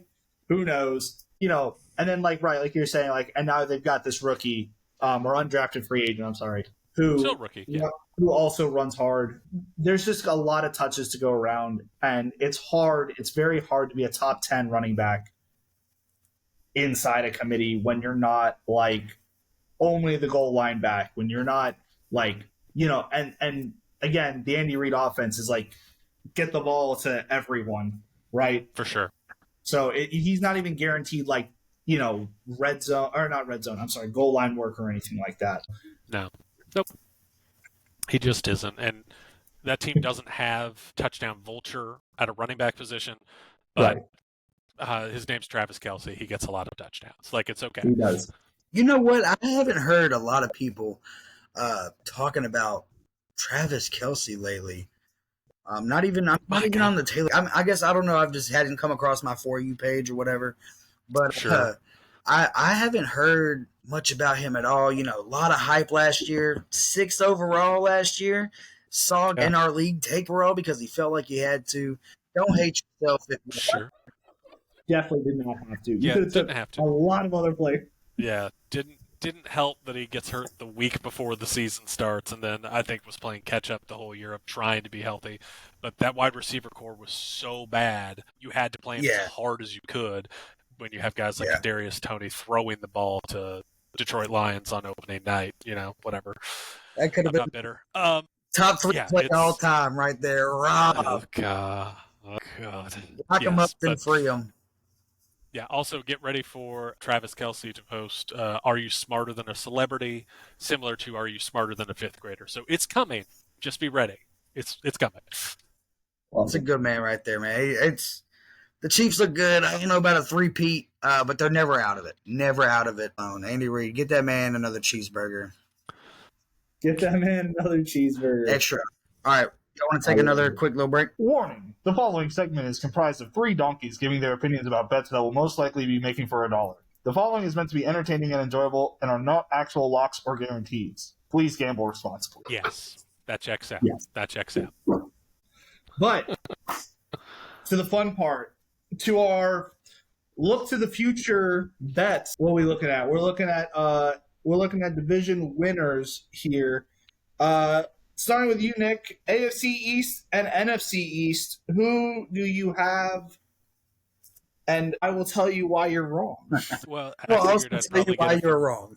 Who knows? And then like you're saying, and now they've got this rookie or undrafted free agent, I'm sorry, Still rookie, yeah. Who also runs hard. There's just a lot of touches to go around, and it's hard. It's very hard to be a top 10 running back inside a committee when you're not only the goal line back, when you're not and again, the Andy Reid offense is get the ball to everyone, right? For sure. So he's not even guaranteed red zone, or not red zone, I'm sorry, goal line work or anything like that. No. Nope. He just isn't. And that team doesn't have touchdown vulture at a running back position, but his name's Travis Kelce. He gets a lot of touchdowns. It's okay. He does. You know what? I haven't heard a lot of people talking about Travis Kelce lately. I'm not even on the Taylor. I guess, I don't know. I've just hadn't come across my For You page or whatever. But sure. I haven't heard much about him at all. A lot of hype last year. 6th overall last year. Saw in our league take Burrow because he felt like he had to. Don't hate yourself. Sure. Definitely did not have to. You didn't have to. A lot of other players. Yeah, didn't help that he gets hurt the week before the season starts, and then I think was playing catch up the whole year of trying to be healthy. But that wide receiver core was so bad, you had to play him as hard as you could. When you have guys like Kadarius Toney throwing the ball to Detroit Lions on opening night, whatever. That could have been better. Top 3 play all time right there. Rob. Oh God. Lock him up and free him. Yeah, also get ready for Travis Kelce to post, Are You Smarter Than a Celebrity? Similar to Are You Smarter Than a Fifth Grader? So it's coming. Just be ready. It's coming. Well, it's a good man right there, man. The Chiefs look good. I don't know about a three-peat, but they're never out of it. Never out of it. Andy Reid, get that man another cheeseburger. Get that man another cheeseburger. Extra. All right. You want to take another quick little break? Warning. The following segment is comprised of 3 donkeys giving their opinions about bets that will most likely be making for $1. The following is meant to be entertaining and enjoyable and are not actual locks or guarantees. Please gamble responsibly. Yes. That checks out. Yes. That checks out. But to the fun part, to our look to the future bets, what are we looking at? We're looking at division winners here. Starting with you, Nick, AFC East and NFC East, who do you have? And I will tell you why you're wrong. Well, I'll tell you why you're wrong.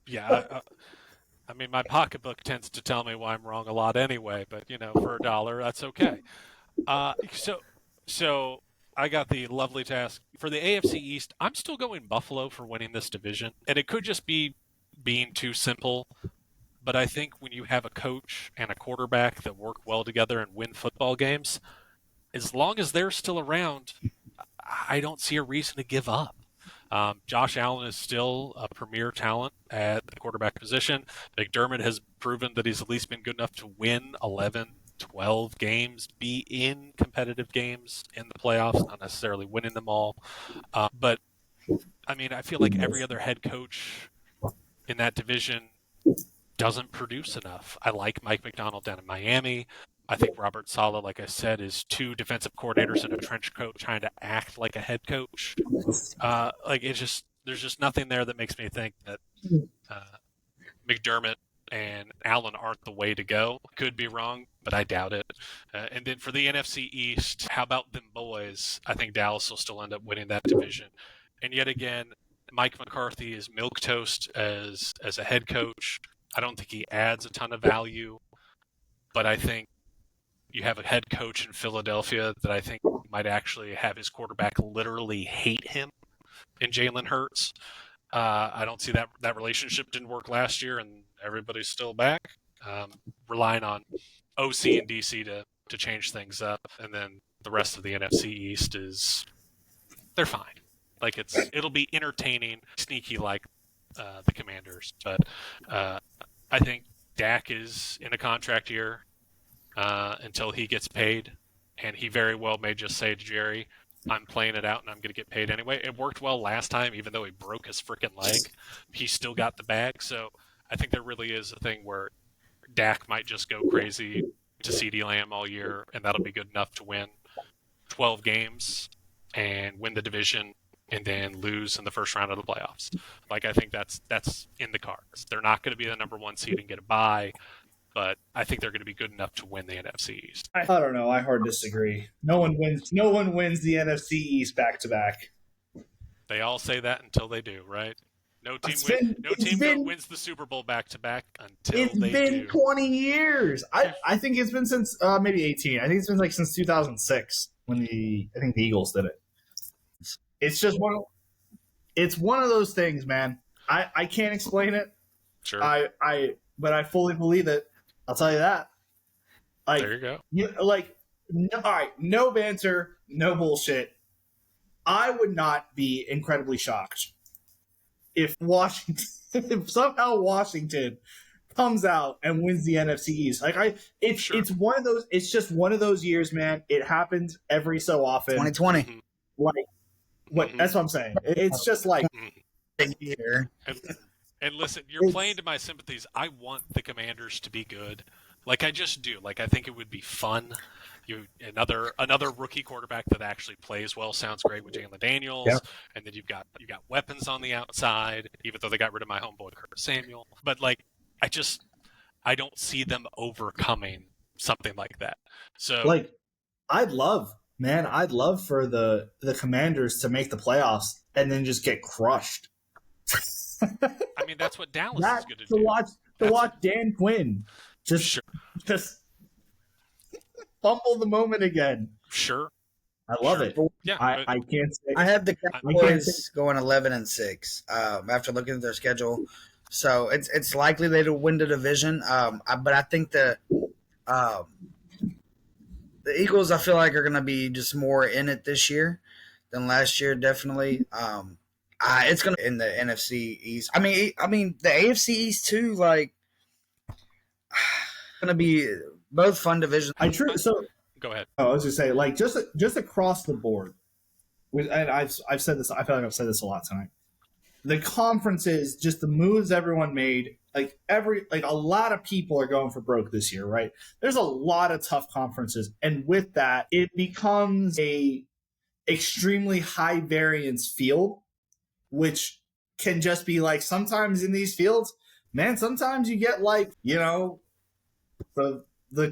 Yeah, I mean, my pocketbook tends to tell me why I'm wrong a lot anyway, but, for $1, that's okay. So I got the lovely task. For the AFC East, I'm still going Buffalo for winning this division, and it could just be being too simple. But I think when you have a coach and a quarterback that work well together and win football games, as long as they're still around, I don't see a reason to give up. Josh Allen is still a premier talent at the quarterback position. McDermott has proven that he's at least been good enough to win 11, 12 games, be in competitive games in the playoffs, not necessarily winning them all. But, I mean, I feel like every other head coach in that division doesn't produce enough. I like Mike McDonald down in Miami. I think Robert Saleh, like I said, is 2 defensive coordinators in a trench coat trying to act like a head coach. There's just nothing there that makes me think that McDermott and Allen aren't the way to go. Could be wrong, but I doubt it. And then for the NFC East, how about them boys? I think Dallas will still end up winning that division. And yet again, Mike McCarthy is milquetoast as a head coach. I don't think he adds a ton of value, but I think you have a head coach in Philadelphia that I think might actually have his quarterback literally hate him in Jalen Hurts. I don't see that relationship didn't work last year, and everybody's still back. Relying on OC and DC to change things up, and then the rest of the NFC East they're fine. Like it'll be entertaining, sneaky like the Commanders, but I think Dak is in a contract year until he gets paid, and he very well may just say to Jerry, I'm playing it out and I'm going to get paid anyway. It worked well last time, even though he broke his freaking leg. He still got the bag. So I think there really is a thing where Dak might just go crazy to CeeDee Lamb all year, and that'll be good enough to win 12 games and win the division and then lose in the first round of the playoffs. Like, I think that's in the cards. They're not going to be the number one seed and get a bye, but I think they're going to be good enough to win the NFC East. I don't know. I hard disagree. No one wins the NFC East back to back. They all say that until they do, right? No team wins the Super Bowl back to back until they do. It's been 20 years. I think it's been since maybe 18. I think it's been like since 2006 when the Eagles did it. It's just one of those things, man. I can't explain it. Sure. But I fully believe it. I'll tell you that. Like, there you go. All right, no banter, no bullshit. I would not be incredibly shocked if somehow Washington comes out and wins the NFC East. It's one of those. It's just one of those years, man. It happens every so often. 2020. Mm-hmm. What? Mm-hmm. That's what I'm saying. It's just like big year. And listen, you're playing to my sympathies. I want the Commanders to be good. Like, I just do. Like, I think it would be fun. Another rookie quarterback that actually plays well sounds great with Jalen Daniels. Yeah. And then you got weapons on the outside, even though they got rid of my homeboy Curtis Samuel. But like, I don't see them overcoming something like that. So like, I'd love for the Commanders to make the playoffs and then just get crushed. I mean, that's what Dallas is going to do. Watch Dan Quinn just fumble the moment again. Sure. I love it. Yeah, I can't say. I have the Cowboys going 11-6 after looking at their schedule. So it's likely they'll win the division. But I think the Eagles, I feel like, are going to be just more in it this year than last year. Definitely. It's going to in the NFC East. I mean the AFC East too. Like, going to be both fun divisions. So go ahead. I was just saying, like, just across the board. And I've said this. I feel like I've said this a lot tonight. The conferences, just the moves everyone made. A lot of people are going for broke this year, right? There's a lot of tough conferences, and with that, it becomes a extremely high variance field, which can just be like, sometimes in these fields, man, sometimes you get like, the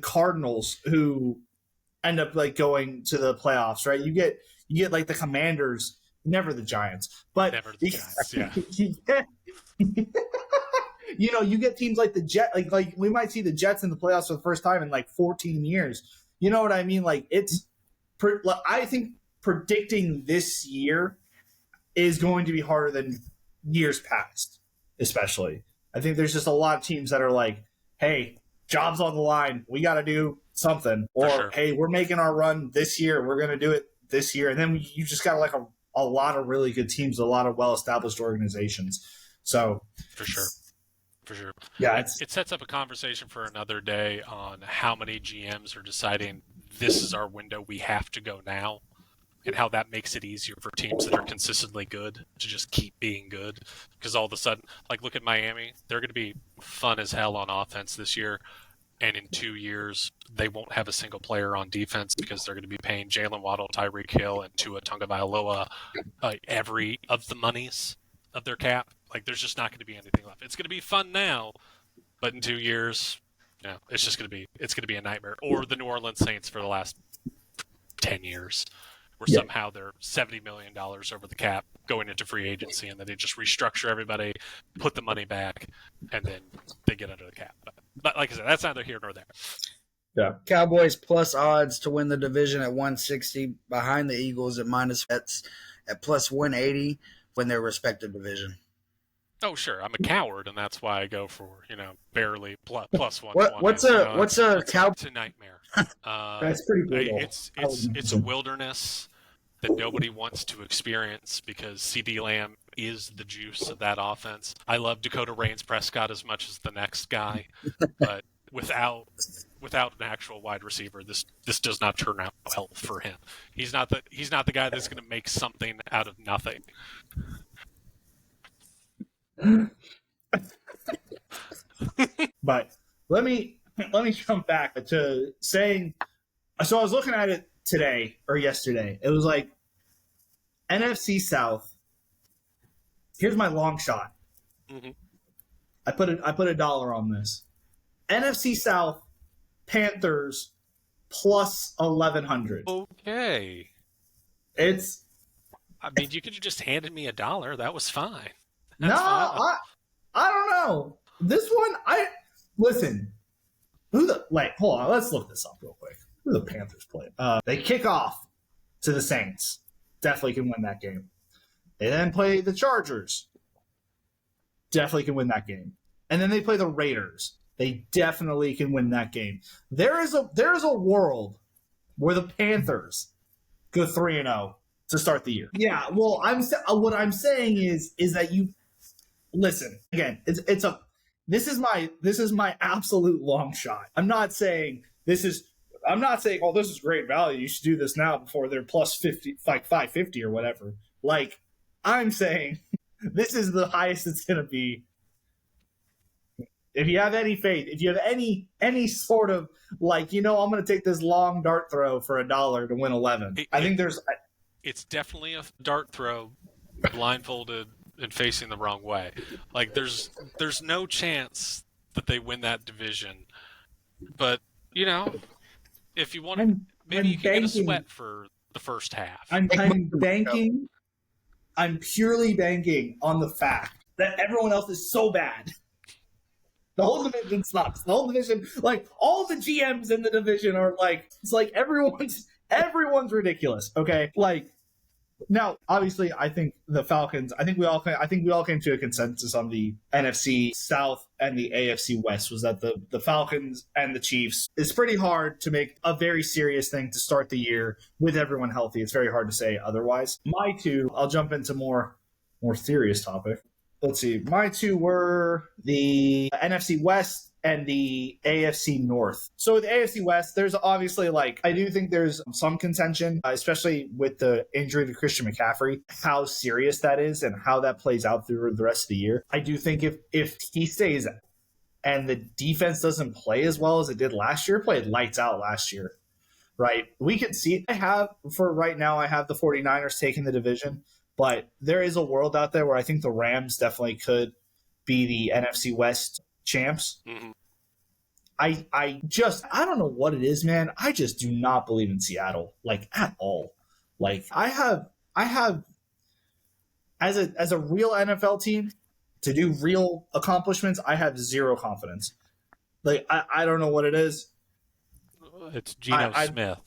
Cardinals who end up like going to the playoffs, right? You get like the Commanders, never the Giants, but never the Giants, yeah. You get teams like the Jets, like we might see the Jets in the playoffs for the first time in like 14 years. You know what I mean? Like, I think predicting this year is going to be harder than years past, especially. I think there's just a lot of teams that are like, hey, job's on the line. We got to do something. Or, sure. Hey, we're making our run this year. We're going to do it this year. And then you just got like a lot of really good teams, a lot of well-established organizations. So For sure. Yeah, it sets up a conversation for another day on how many GMs are deciding this is our window, we have to go now, and how that makes it easier for teams that are consistently good to just keep being good. Because all of a sudden, like, look at Miami, they're going to be fun as hell on offense this year, and in 2 years they won't have a single player on defense because they're going to be paying Jalen Waddle, Tyreek Hill, and Tua Tagovailoa every of the monies of their cap. Like, there's just not going to be anything left. It's going to be fun now, But in 2 years, it's just going to be a nightmare. Or the New Orleans Saints for the last 10 years, where somehow they're $70 million over the cap going into free agency, and then they just restructure everybody, put the money back, and then they get under the cap. But like I said, that's neither here nor there. Yeah. Cowboys plus odds to win the division at 160, behind the Eagles at minus bets at plus 180 win their respective division. Oh, sure. I'm a coward, and that's why I go for, barely plus 120. What's a cow? It's a nightmare. That's pretty brutal. It's a wilderness that nobody wants to experience because CeeDee Lamb is the juice of that offense. I love Dakota Reigns Prescott as much as the next guy, but without an actual wide receiver, this does not turn out well for him. He's not the guy that's going to make something out of nothing. But let me jump back to saying, so I was looking at it today or yesterday. It was like NFC South. Here's my long shot. Mm-hmm. I put $1 on this. NFC South Panthers plus 1,100. Okay. I mean, you could have just handed me $1. That was fine. That's fine. I don't know. This one, listen. Hold on, let's look this up real quick. Who the Panthers play? They kick off to the Saints. Definitely can win that game. They then play the Chargers. Definitely can win that game. And then they play the Raiders. They definitely can win that game. There is a world where the Panthers go 3-0 to start the year. Yeah, well, what I'm saying is that you listen again. This is my absolute long shot. I'm not saying this is great value. You should do this now before they're plus 50, like 550 or whatever. Like, I'm saying this is the highest it's going to be. If you have any faith, if you have any sort of I'm going to take this long dart throw for $1 to win 11. It's definitely a dart throw, blindfolded and facing the wrong way. Like there's no chance that they win that division. But if you want, maybe you can get a sweat for the first half. I'm banking. I'm purely banking on the fact that everyone else is so bad. The whole division sucks. The whole division, like all the GMs in the division are like, it's like everyone's ridiculous. Okay, like now, obviously, I think the Falcons. I think we all came to a consensus on the NFC South and the AFC West was that the Falcons and the Chiefs. It's pretty hard to make a very serious thing to start the year with everyone healthy. It's very hard to say otherwise. My two, I'll jump into more serious topic. Let's see. My two were the NFC West and the AFC North. So with the AFC West, there's obviously I do think there's some contention, especially with the injury to Christian McCaffrey, how serious that is and how that plays out through the rest of the year. I do think if he stays and the defense doesn't play as well as it did last year, played lights out last year, right? We can see I have the 49ers taking the division. But there is a world out there where I think the Rams definitely could be the NFC West champs. Mm-hmm. I don't know what it is, man. I just do not believe in Seattle, at all. I have as a real NFL team to do real accomplishments, I have zero confidence. I don't know what it is. It's Geno Smith.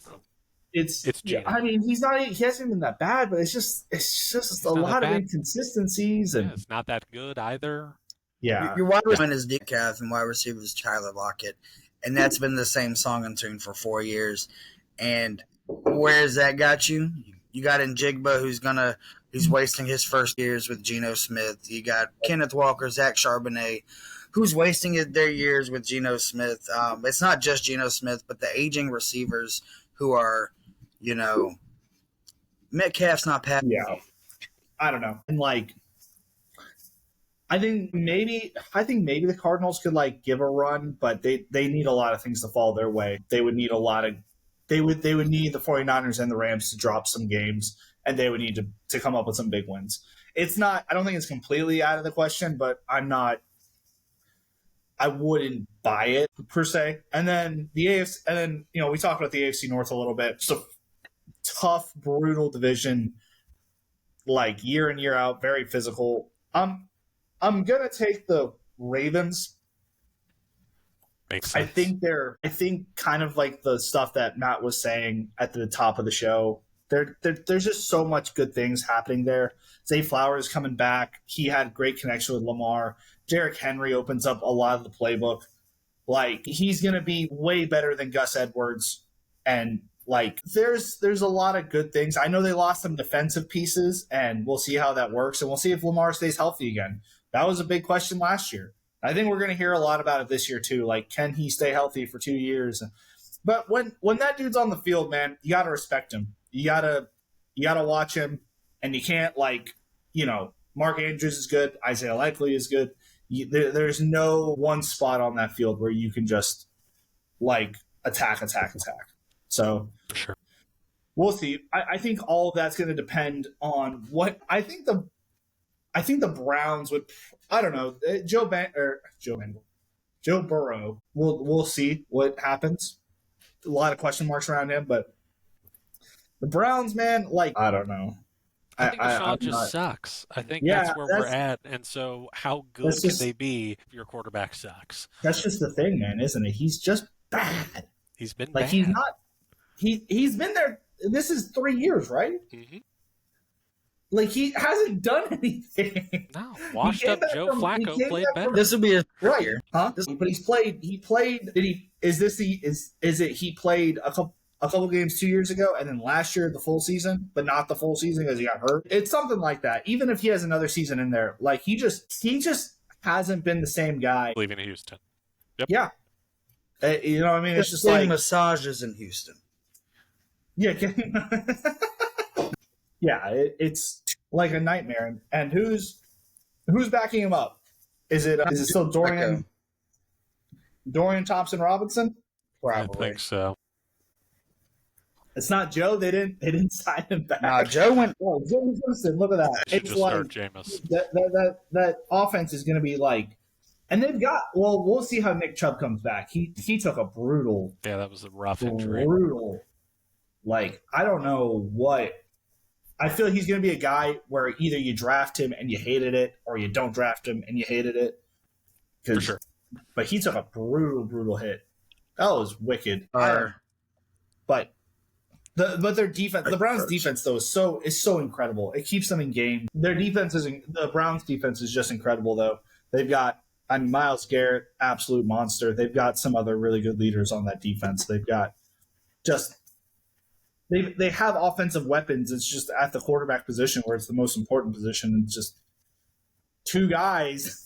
It's Geno. I mean, he hasn't been that bad, but it's just a lot of inconsistencies and it's not that good either. Yeah. Your wide receiver is DK and wide receiver is Tyler Lockett, and that's been the same song and tune for 4 years. And where's that got you? You got Njigba, who's wasting his first years with Geno Smith. You got Kenneth Walker, Zach Charbonnet, who's wasting their years with Geno Smith. It's not just Geno Smith, but the aging receivers who are, Metcalf's not passing. Yeah. I don't know. And I think maybe the Cardinals could give a run, but they need a lot of things to fall their way. They would need they would need the 49ers and the Rams to drop some games, and they would need to come up with some big wins. I don't think it's completely out of the question, but I'm not I wouldn't buy it per se. And then the AFC, and then we talked about the AFC North a little bit. So tough, brutal division, like year in year out, very physical. I'm gonna take the Ravens. Makes sense. I think kind of like the stuff that Matt was saying at the top of the show. There's just so much good things happening there. Zay Flowers coming back. He had great connection with Lamar. Derrick Henry opens up a lot of the playbook. Like, he's going to be way better than Gus Edwards. And, like, there's a lot of good things. I know they lost some defensive pieces, and we'll see how that works. And we'll see if Lamar stays healthy again. That was a big question last year. I think we're going to hear a lot about it this year, too. Like, can he stay healthy for 2 years? But when that dude's on the field, man, you got to respect him. You gotta watch him, and you can't, like, Mark Andrews is good, Isaiah Likely is good. There's no one spot on that field where you can just, like, attack. So For sure. we'll see. I think all of that's going to depend on what I think the Browns would. I don't know. Joe Burrow. We'll see what happens. A lot of question marks around him, but the Browns, man, like, I don't know. I think Deshaun I'm just not- sucks. I think Yeah, that's where we're at. And so how good That's can just- they be if your quarterback sucks? That's just the thing, man, isn't it? He's just bad. He's been Like, bad. he's not. He's been there. This is 3 years, right? Mhm. Like, he hasn't done anything. No, washed up Joe Flacco played better. This will be his Right? year. Huh? But he's played. He played. Did he? Is this the? Is it? He played a couple games 2 years ago, and then last year the full season, but not the full season because he got hurt. It's something like that. Even if he has another season in there, like, he just hasn't been the same guy. Leaving Houston. Yeah. You know what I mean? It's just like massages in Houston. yeah, yeah. It's like a nightmare. And who's backing him up? Is it still Dorian Thompson Robinson? I think so. It's not Joe. They didn't sign him back. Nah, Joe went. Oh, James Winston, look at that. I should It's just like start Jameis. that offense is going to be like, and they've got. Well, we'll see how Nick Chubb comes back. He took a brutal, Yeah, that was a rough injury. Like, I don't know what. I feel he's going to be a guy where either you draft him and you hated it, or you don't draft him and you hated it. For sure. But he took a brutal hit. That was wicked. But their defense, the Browns' defense though is so incredible. It keeps them in game. Their defense the Browns' defense is just incredible though. They've got Myles Garrett, absolute monster. They've got some other really good leaders on that defense. They've got just they have offensive weapons. It's just at the quarterback position where it's the most important position. It's just two guys.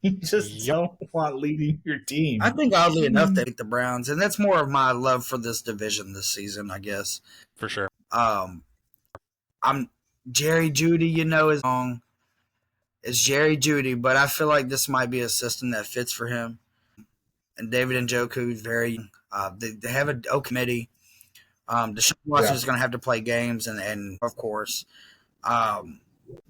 You just don't want leading your team. I think oddly enough they beat the Browns, and that's more of my love for this division this season, I guess. For sure. I'm Jerry Jeudy, is wrong. It's Jerry Jeudy, but I feel like this might be a system that fits for him. And David Njoku is very. They have an committee. Deshaun Watson is going to have to play games, and of course,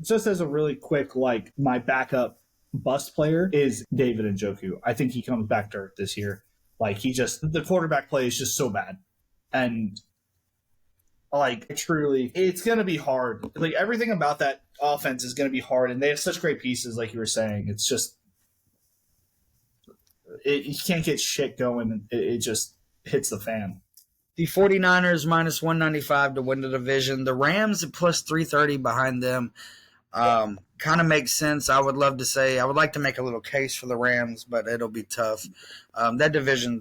just as a really quick, like, my backup bust player is David Njoku. I think he comes back to earth this year. Like, the quarterback play is just so bad. And, like, truly, it's going to be hard. Like, everything about that offense is going to be hard, and they have such great pieces, like you were saying. It's just, you can't get shit going. It just hits the fan. The 49ers minus 195 to win the division. The Rams at plus 330 behind them. Kind of makes sense. I would like to make a little case for the Rams, but it'll be tough. That division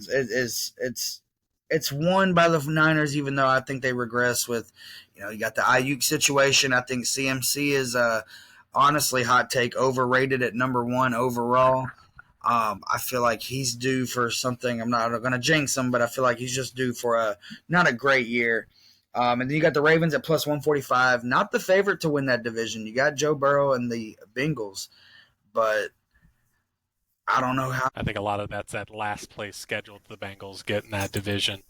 it's won by the Niners, even though I think they regress with, you got the Ayuk situation. I think CMC is honestly, hot take, overrated at number 1 overall. I feel like he's due for something. I'm not going to jinx him, but I feel like he's just due for not a great year. And then you got the Ravens at plus 145, not the favorite to win that division. You got Joe Burrow and the Bengals, but I don't know how. I think a lot of that's that last place scheduled the Bengals get in that division.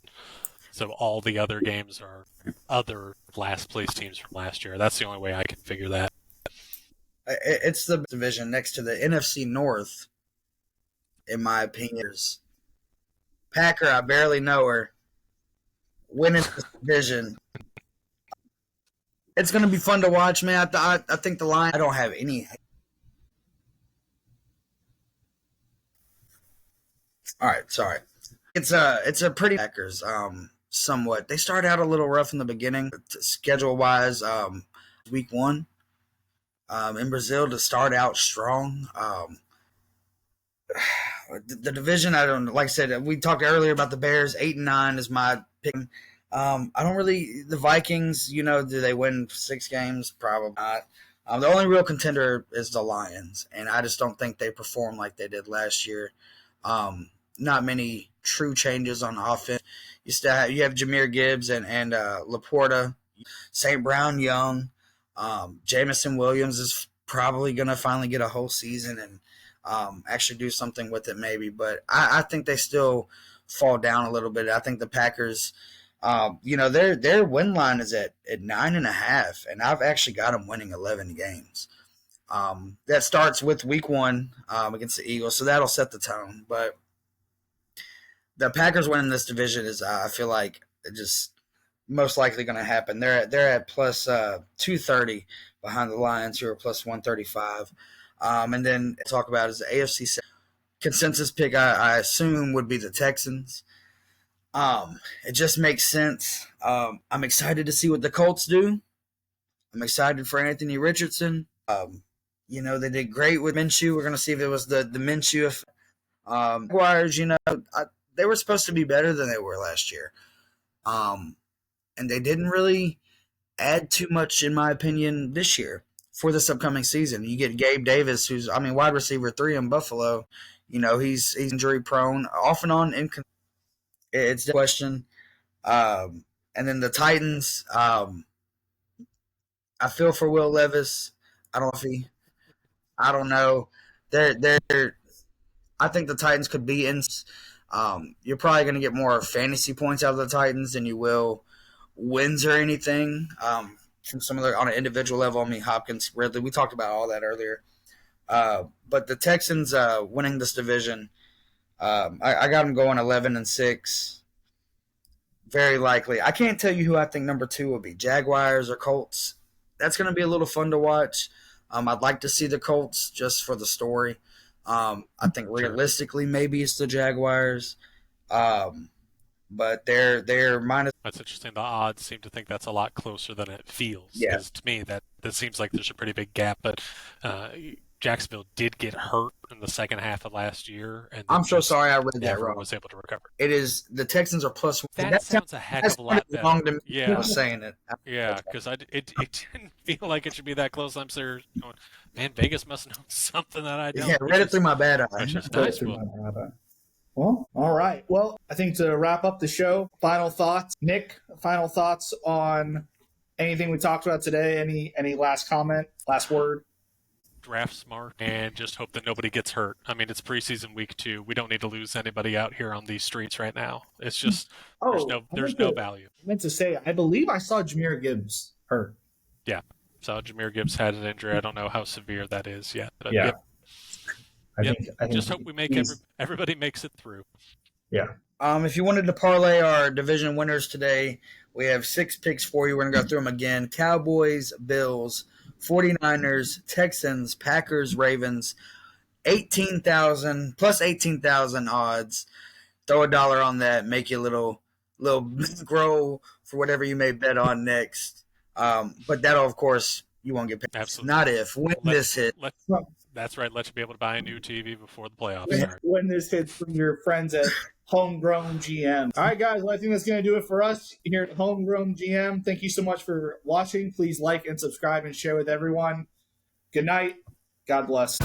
So all the other games are other last place teams from last year. That's the only way I can figure that. It's the division next to the NFC North in my opinion. Packer, I barely know her, winning this division. It's going to be fun to watch, man. I think the line. I don't have any. All right, sorry. It's a pretty Packers. Somewhat. They started out a little rough in the beginning, schedule wise. Week 1, in Brazil to start out strong. The division, I don't, like I said, we talked earlier about the Bears. 8-9 is my pick. I don't really, the Vikings, do they win 6 games? Probably not. The only real contender is the Lions, and I just don't think they perform like they did last year. Not many true changes on offense. You have Jahmyr Gibbs and Laporta, St. Brown, Young, Jamison Williams is probably going to finally get a whole season and actually do something with it maybe. But I think they still fall down a little bit. I think the Packers, their win line is at 9.5, and I've actually got them winning 11 games. That starts with week 1 against the Eagles, so that'll set the tone. But the Packers winning this division is, I feel like, just most likely going to happen. They're at plus 230 behind the Lions, who are plus 135. And then talk about is the AFC consensus pick. I assume would be the Texans. It just makes sense. I'm excited to see what the Colts do. I'm excited for Anthony Richardson. They did great with Minshew. We're going to see if it was the Minshew effect. Jaguars, they were supposed to be better than they were last year. And they didn't really add too much, in my opinion, this year for this upcoming season. You get Gabe Davis, who's, wide receiver 3 in Buffalo. He's injury prone, off and on. It's a question. And then the Titans, I feel for Will Levis. I don't know. I think the Titans could be in. You're probably going to get more fantasy points out of the Titans than you will wins or anything from some of their on an individual level. Hopkins, Ridley, we talked about all that earlier. But the Texans winning this division, I got them going 11-6. Very likely. I can't tell you who I think number 2 will be, Jaguars or Colts. That's going to be a little fun to watch. I'd like to see the Colts just for the story. I think realistically maybe it's the Jaguars. But they're minus. That's interesting. The odds seem to think that's a lot closer than it feels. Yeah. Because to me, that seems like there's a pretty big gap. But Jacksonville did get hurt in the second half of last year, and I'm so sorry I read that never wrong. was able to recover. It is the Texans are plus. That sounds a heck of a lot better. Wrong to me. Yeah, for saying it. yeah, because it didn't feel like it should be that close. I'm serious. Going, man, Vegas must know something that I don't. Yeah, read it through my bad eye. Which is nice. Well, all right. Well, I think to wrap up the show, final thoughts. Nick, final thoughts on anything we talked about today? Any last comment, last word? Draft smart and just hope that nobody gets hurt. It's preseason week 2. We don't need to lose anybody out here on these streets right now. It's just there's no value. I meant to say, I believe I saw Jahmyr Gibbs hurt. Yeah. So Jahmyr Gibbs had an injury. I don't know how severe that is yet. But yeah. I think just hope we make everybody makes it through. Yeah. If you wanted to parlay our division winners today, we have 6 picks for you. We're going to go through them again. Cowboys, Bills, 49ers, Texans, Packers, Ravens, 18,000 plus 18,000 odds. Throw $1 on that, make you a little grow for whatever you may bet on next. But that'll, of course, you won't get paid. Absolutely. Not if. When this hit. That's right. Let you be able to buy a new TV before the playoffs start. When this hits from your friends at Homegrown GM. All right, guys. Well, I think that's going to do it for us here at Homegrown GM. Thank you so much for watching. Please like and subscribe and share with everyone. Good night. God bless.